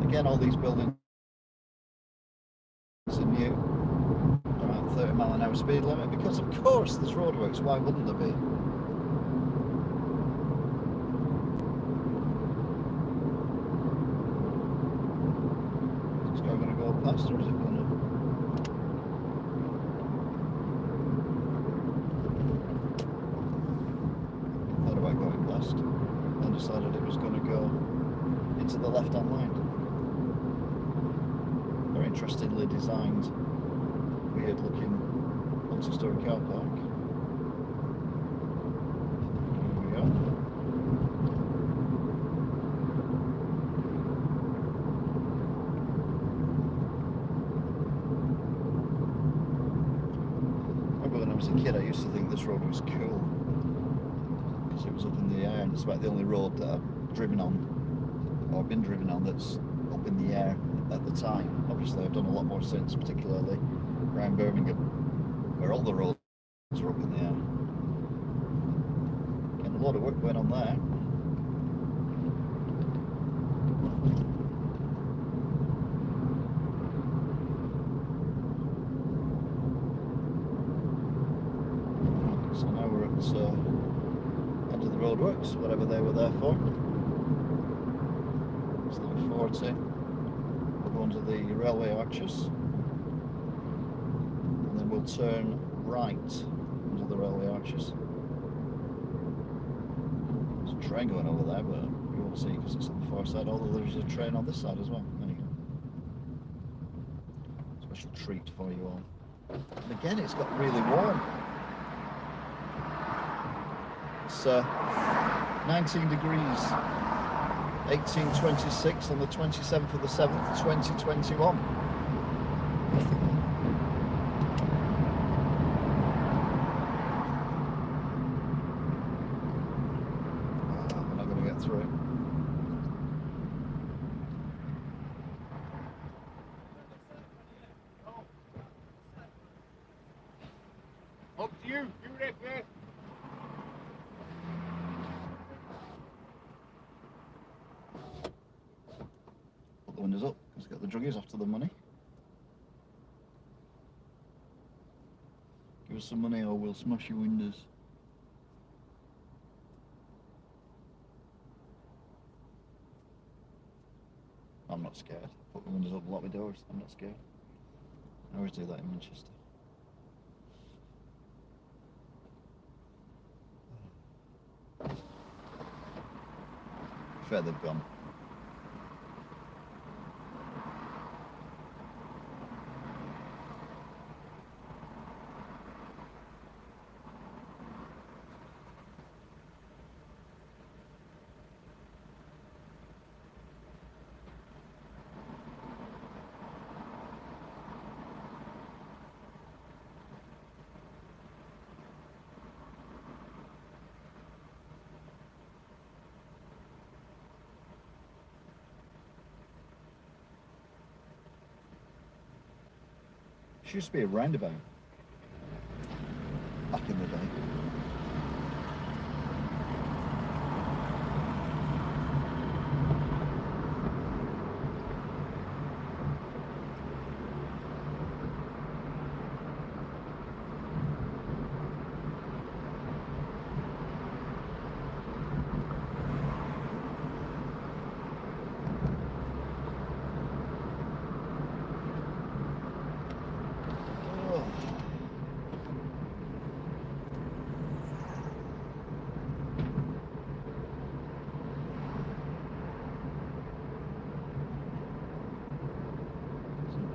Again, all these buildings are new. Around 30 mph speed limit, because of course there's roadworks, why wouldn't there be? Past, or is it going to? Thought about going past, then decided it was going to go into the left-hand line. Very interestingly designed, weird-looking multi-story car park. Here we go. When I was a kid, I used to think this road was cool because it was up in the air, and it's about the only road that I've driven on or been driven on that's up in the air at the time. Obviously I've done a lot more since, particularly around Birmingham, where all the roads are up in the air. Getting a lot of work going on there. So now we're at end of the roadworks, whatever they were there for. It's now 40. We'll go under the railway arches, and then we'll turn right under the railway arches. There's a train going over there, but you won't see because it's on the far side, although there's a train on this side as well. There you go. Special treat for you all. And again, it's got really warm. It's 19 degrees, 1826 on the 27th of the 7th, 2021. through. Up to you. You ready first. Put the windows up because get the druggies after the money. Give us some money or we'll smash your windows. I'm not scared. Put the windows up, lock my doors. I'm not scared. I always do that in Manchester. Fair they've gone. She used to be a roundabout back in the day.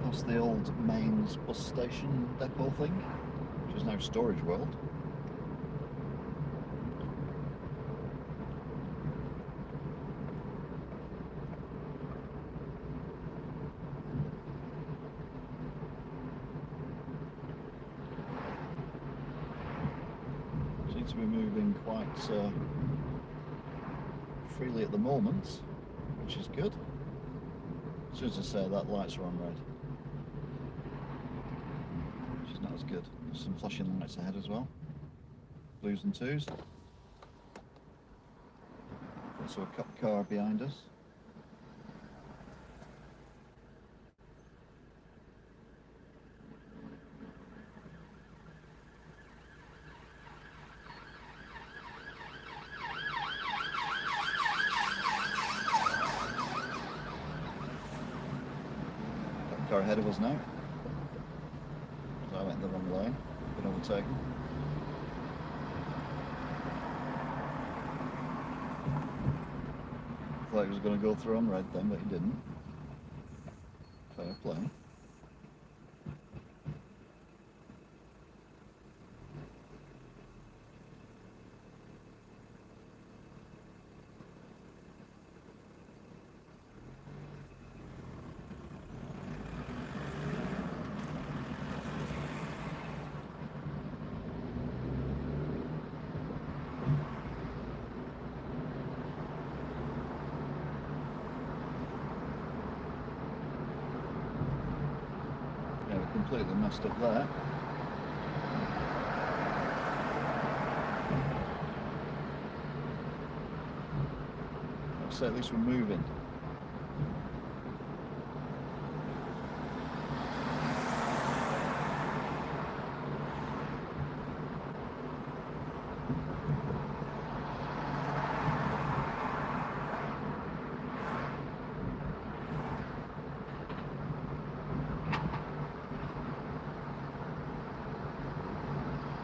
Past the old Mains bus station depot thing, which is now Storage World. Seems to be moving quite freely at the moment, which is good. As soon as I say that, lights are on red. Which is not as good. There's some flashing lights ahead as well. Blues and twos. Also a cop car behind us. Car ahead of us now. So I went in the wrong lane, been overtaken. Thought he was going to go through on red then, but he didn't. Fair play. Completely messed up there. So at least we're moving.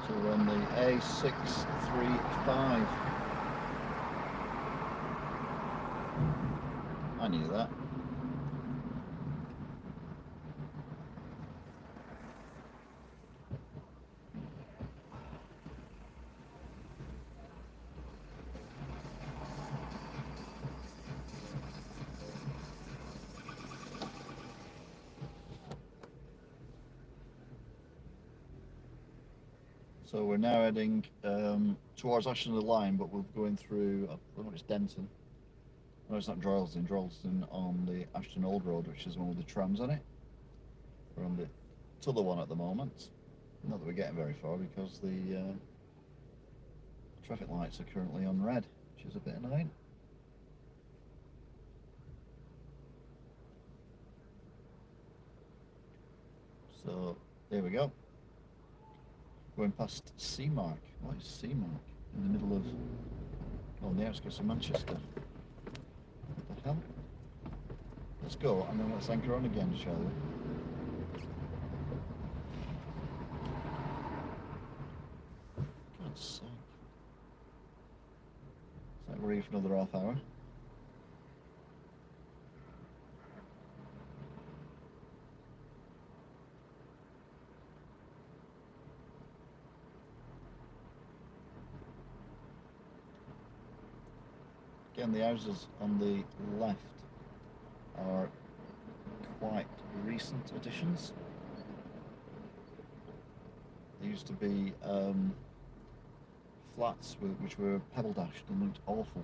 So we're on the A635. I knew that. So we're now heading towards Ashton-on-the-Line, but we're going through, I don't know, it's Denton. No, it's not Droylsden. Droylsden on the Ashton Old Road, which is one with the trams on it. We're on the other one at the moment. Not that we're getting very far because the traffic lights are currently on red, which is a bit annoying. So there we go. Going past Seamark. What is Seamark? In the middle of, on the outskirts of Manchester. What the hell? Let's go and then let's anchor on again, shall we? God's sake. It's like we're here for another half hour. Again, the houses on the left are quite recent additions. There used to be flats which were pebble dashed and looked awful.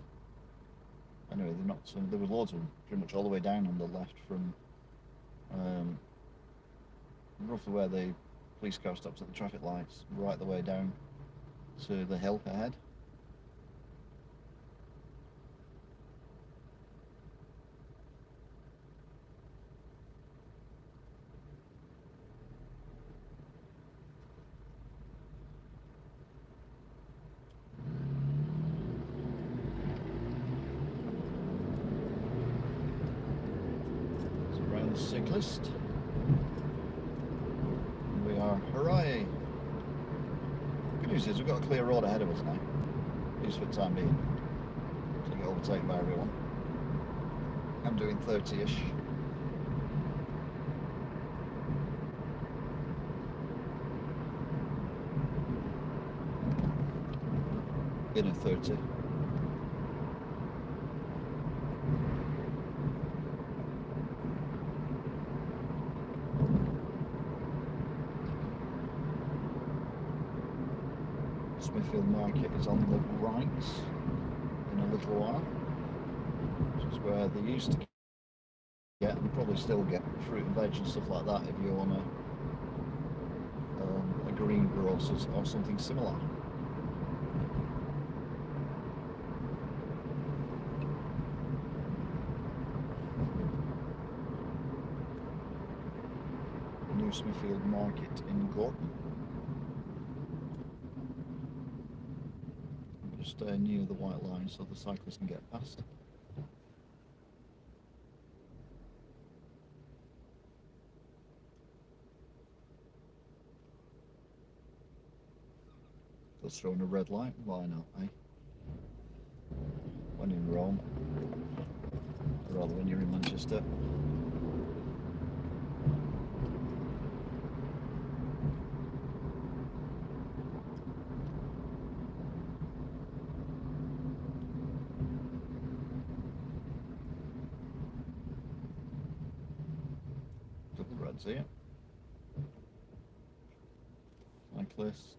Anyway, they're not. There was loads of them, pretty much all the way down on the left from roughly where the police car stops at the traffic lights, right the way down to the hill ahead. Cyclist. And we are, hooray! Good news is we've got a clear road ahead of us now, at least for the time being, to get overtaken by everyone. I'm doing 30-ish. In a 30. Smithfield Market is on the right in a little while, which is where they used to get and probably still get fruit and veg and stuff like that if you're on a greengrocer's or something similar. New Smithfield Market in Gorton. Stay near the white line so the cyclists can get past. Let's throw in a red light. Why not, eh? When in Rome, or rather when you're in Manchester. Here. Cyclist.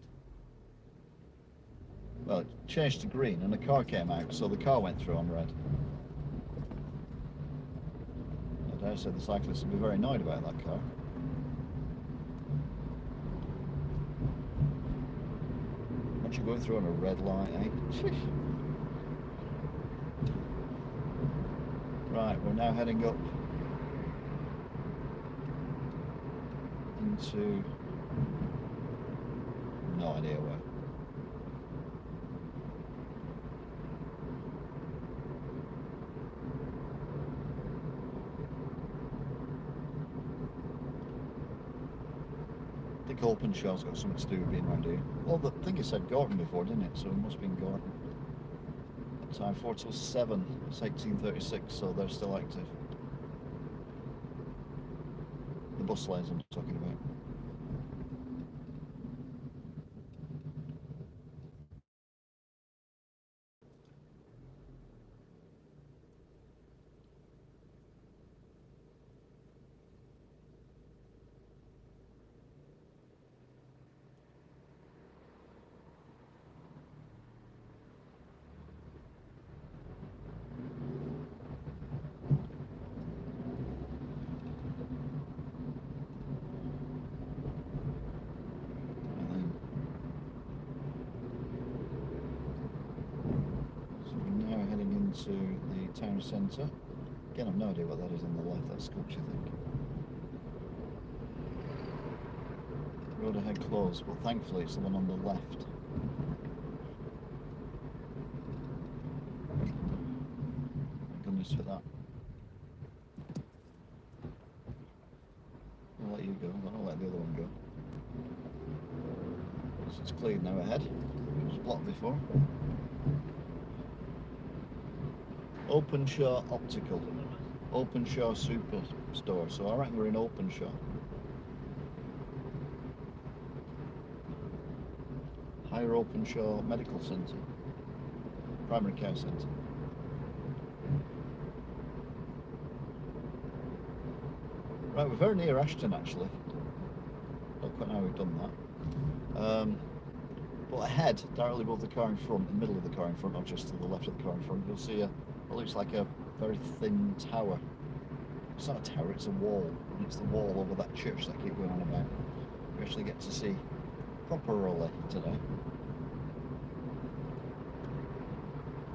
Well, it changed to green and a car came out, so the car went through on red. I dare say the cyclist would be very annoyed about that car. Once you're going through on a red light, eh? Right, we're now heading up into no idea where. I think Openshaw's got something to do with being around here. Well, the thing it said Gorton before, didn't it? So it must be in Gorton. Time 4 till 7. It's 1836, so they're still active. The bus lanes I'm talking about. into the town centre. Again, I've no idea what that is on the left, that sculpture thing. Road ahead closed, but thankfully it's the one on the left. Thank goodness for that. I'll let you go, but I'll let the other one go. So it's cleared now ahead. It was blocked before. Openshaw Optical. Openshaw Superstore. So I reckon we're in Openshaw. Higher Openshaw Medical Centre. Primary Care Centre. Right, we're very near Ashton actually. Don't quite know how we've done that. But ahead, directly above the car in front, in the middle of the car in front, not just to the left of the car in front, you'll see what looks like a very thin tower. It's not a tower, it's a wall. And it's the wall over that church that I keep going on about. We actually get to see properly today.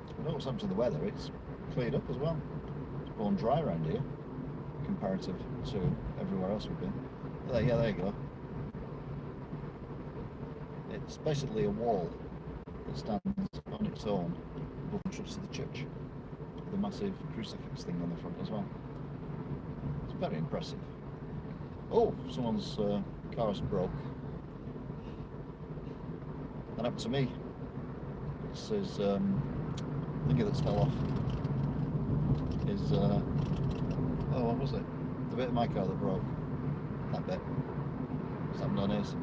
I don't know what's happened to the weather, it's cleared up as well. It's blown dry around here, comparative to everywhere else we've been. Yeah, there you go. It's basically a wall that stands on its own above the entrance to the church, with a massive crucifix thing on the front as well. It's very impressive. Oh, someone's car's broke. That happened to me. This is thingy that's fell off. Is oh, what was it? The bit of my car that broke. That bit. What's happened on his?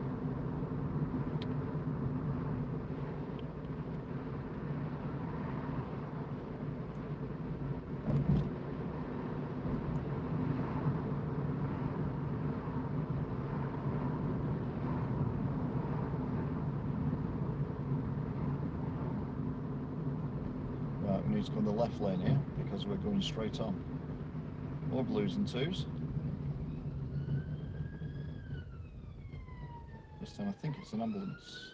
Right, we need to go in the left lane here because we're going straight on. More blues and twos. This time I think it's an ambulance.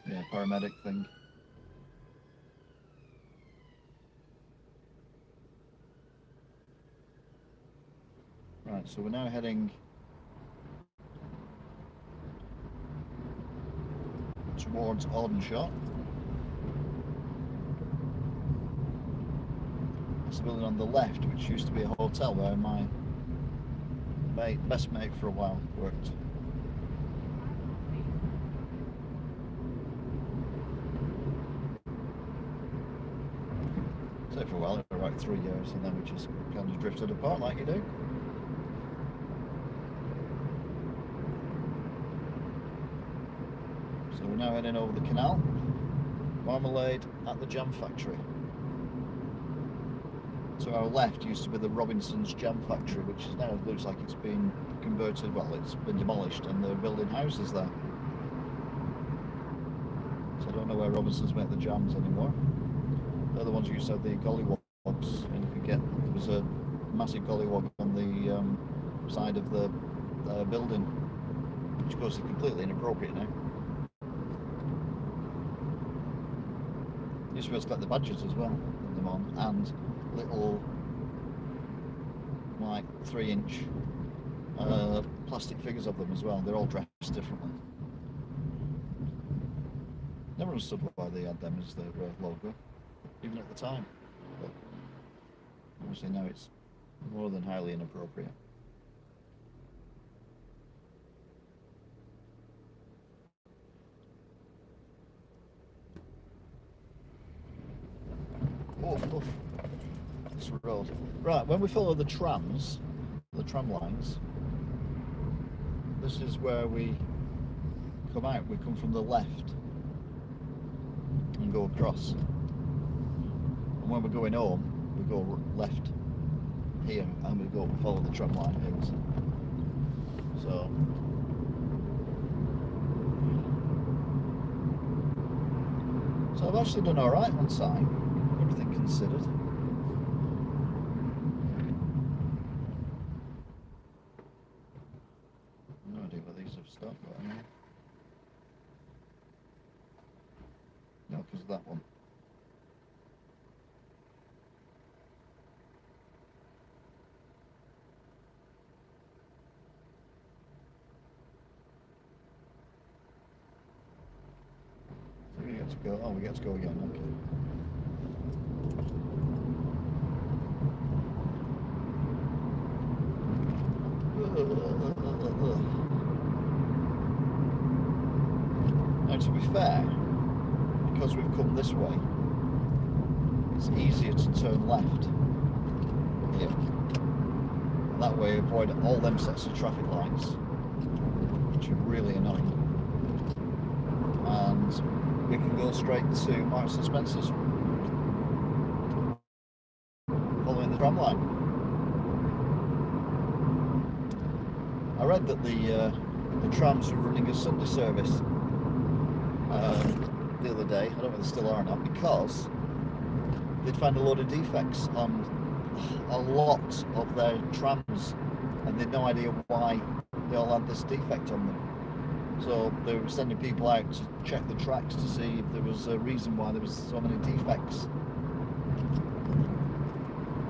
Yeah, paramedic thing. Right, so we're now heading towards Audenshaw. That's the building on the left, which used to be a hotel where my best mate for a while worked. So for a while, for about 3 years, and then we just kind of drifted apart like you do. So we're now heading over the canal. Marmalade at the jam factory. To our left used to be the Robinson's Jam Factory, which is now looks like it's been converted, well, it's been demolished and they're building houses there. So I don't know where Robinson's make the jams anymore. They're the ones who used to have the gollywogs, and you could get, there was a massive gollywog on the side of the building, which of course is completely inappropriate now. Used to be able to collect the badges as well, put them on, and little like 3-inch plastic figures of them as well. They're all dressed differently. Never understood why they had them as their logo, even at the time. But obviously now it's more than highly inappropriate. Oh, this road. Right, when we follow the trams, the tram lines, this is where we come out. We come from the left and go across. And when we're going home, we go left here and we go follow the tram line things. So I've actually done alright on time, everything considered. No idea what these have stopped, but anyway. No, because of that one. go. Oh, we get to go again. Okay. Now, to be fair, because we've come this way, it's easier to turn left here. And that way, avoid all them sets of traffic lights, which are really annoying. And we can go straight to Marks and Spencer's, following the tram line. I read that the trams were running a Sunday service the other day. I don't know if they still are or not, because they'd found a load of defects on a lot of their trams, and they'd no idea why they all had this defect on them. So they were sending people out to check the tracks to see if there was a reason why there was so many defects,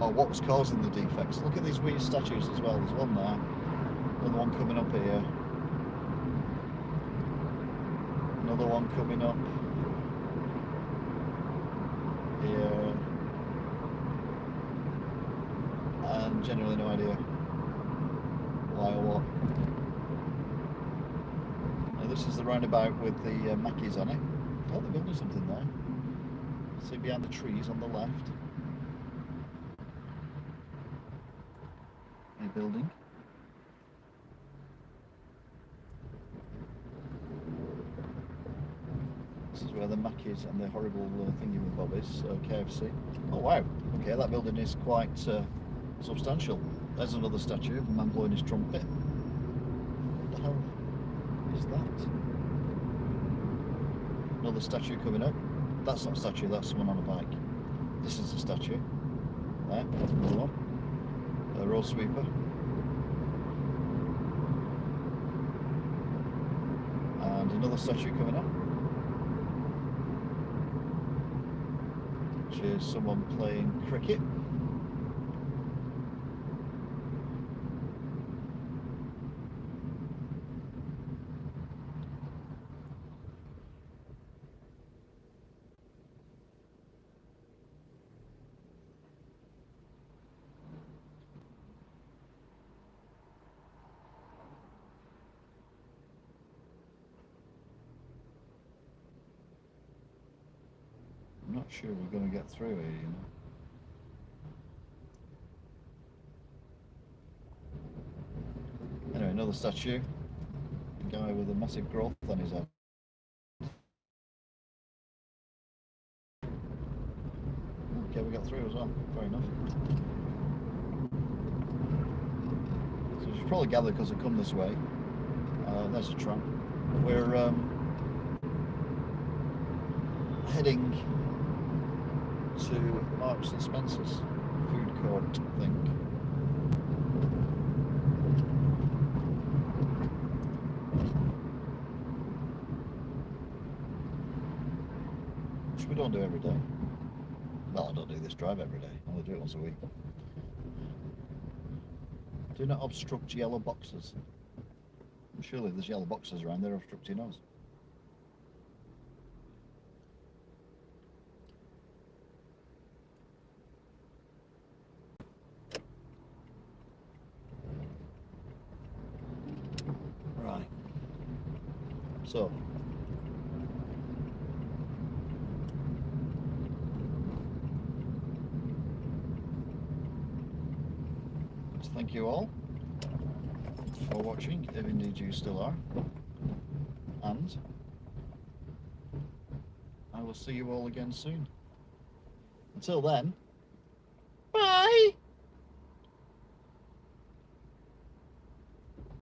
or what was causing the defects. Look at these weird statues as well. There's one there, another one coming up here, another one coming up here, and generally no idea why or what. Now this is the roundabout with the Mackies on it. Oh, they're building something there. See behind the trees on the left. A building. This is where the Mackies and the horrible thingy with Bob is, KFC. Oh wow, okay, that building is quite substantial. There's another statue of a man blowing his trumpet. What the hell is that? Another statue coming up. That's not a statue, that's someone on a bike. This is a statue. There, that's another one. A road sweeper. And another statue coming up, which is someone playing cricket. I'm not sure we're going to get through here, you know. Anyway, another statue. A guy with a massive growth on his head. Okay, we got through as well. Fair enough. So you should probably gather because I come this way. There's a tram. We're heading to Marks and Spencer's food court, I think. Which we don't do every day. Well, I don't do this drive every day. I only do it once a week. Do not obstruct yellow boxes. Surely if there's yellow boxes around, they're obstructing us. Right. So. Thank you all for watching, if indeed you still are, and I will see you all again soon. Until then,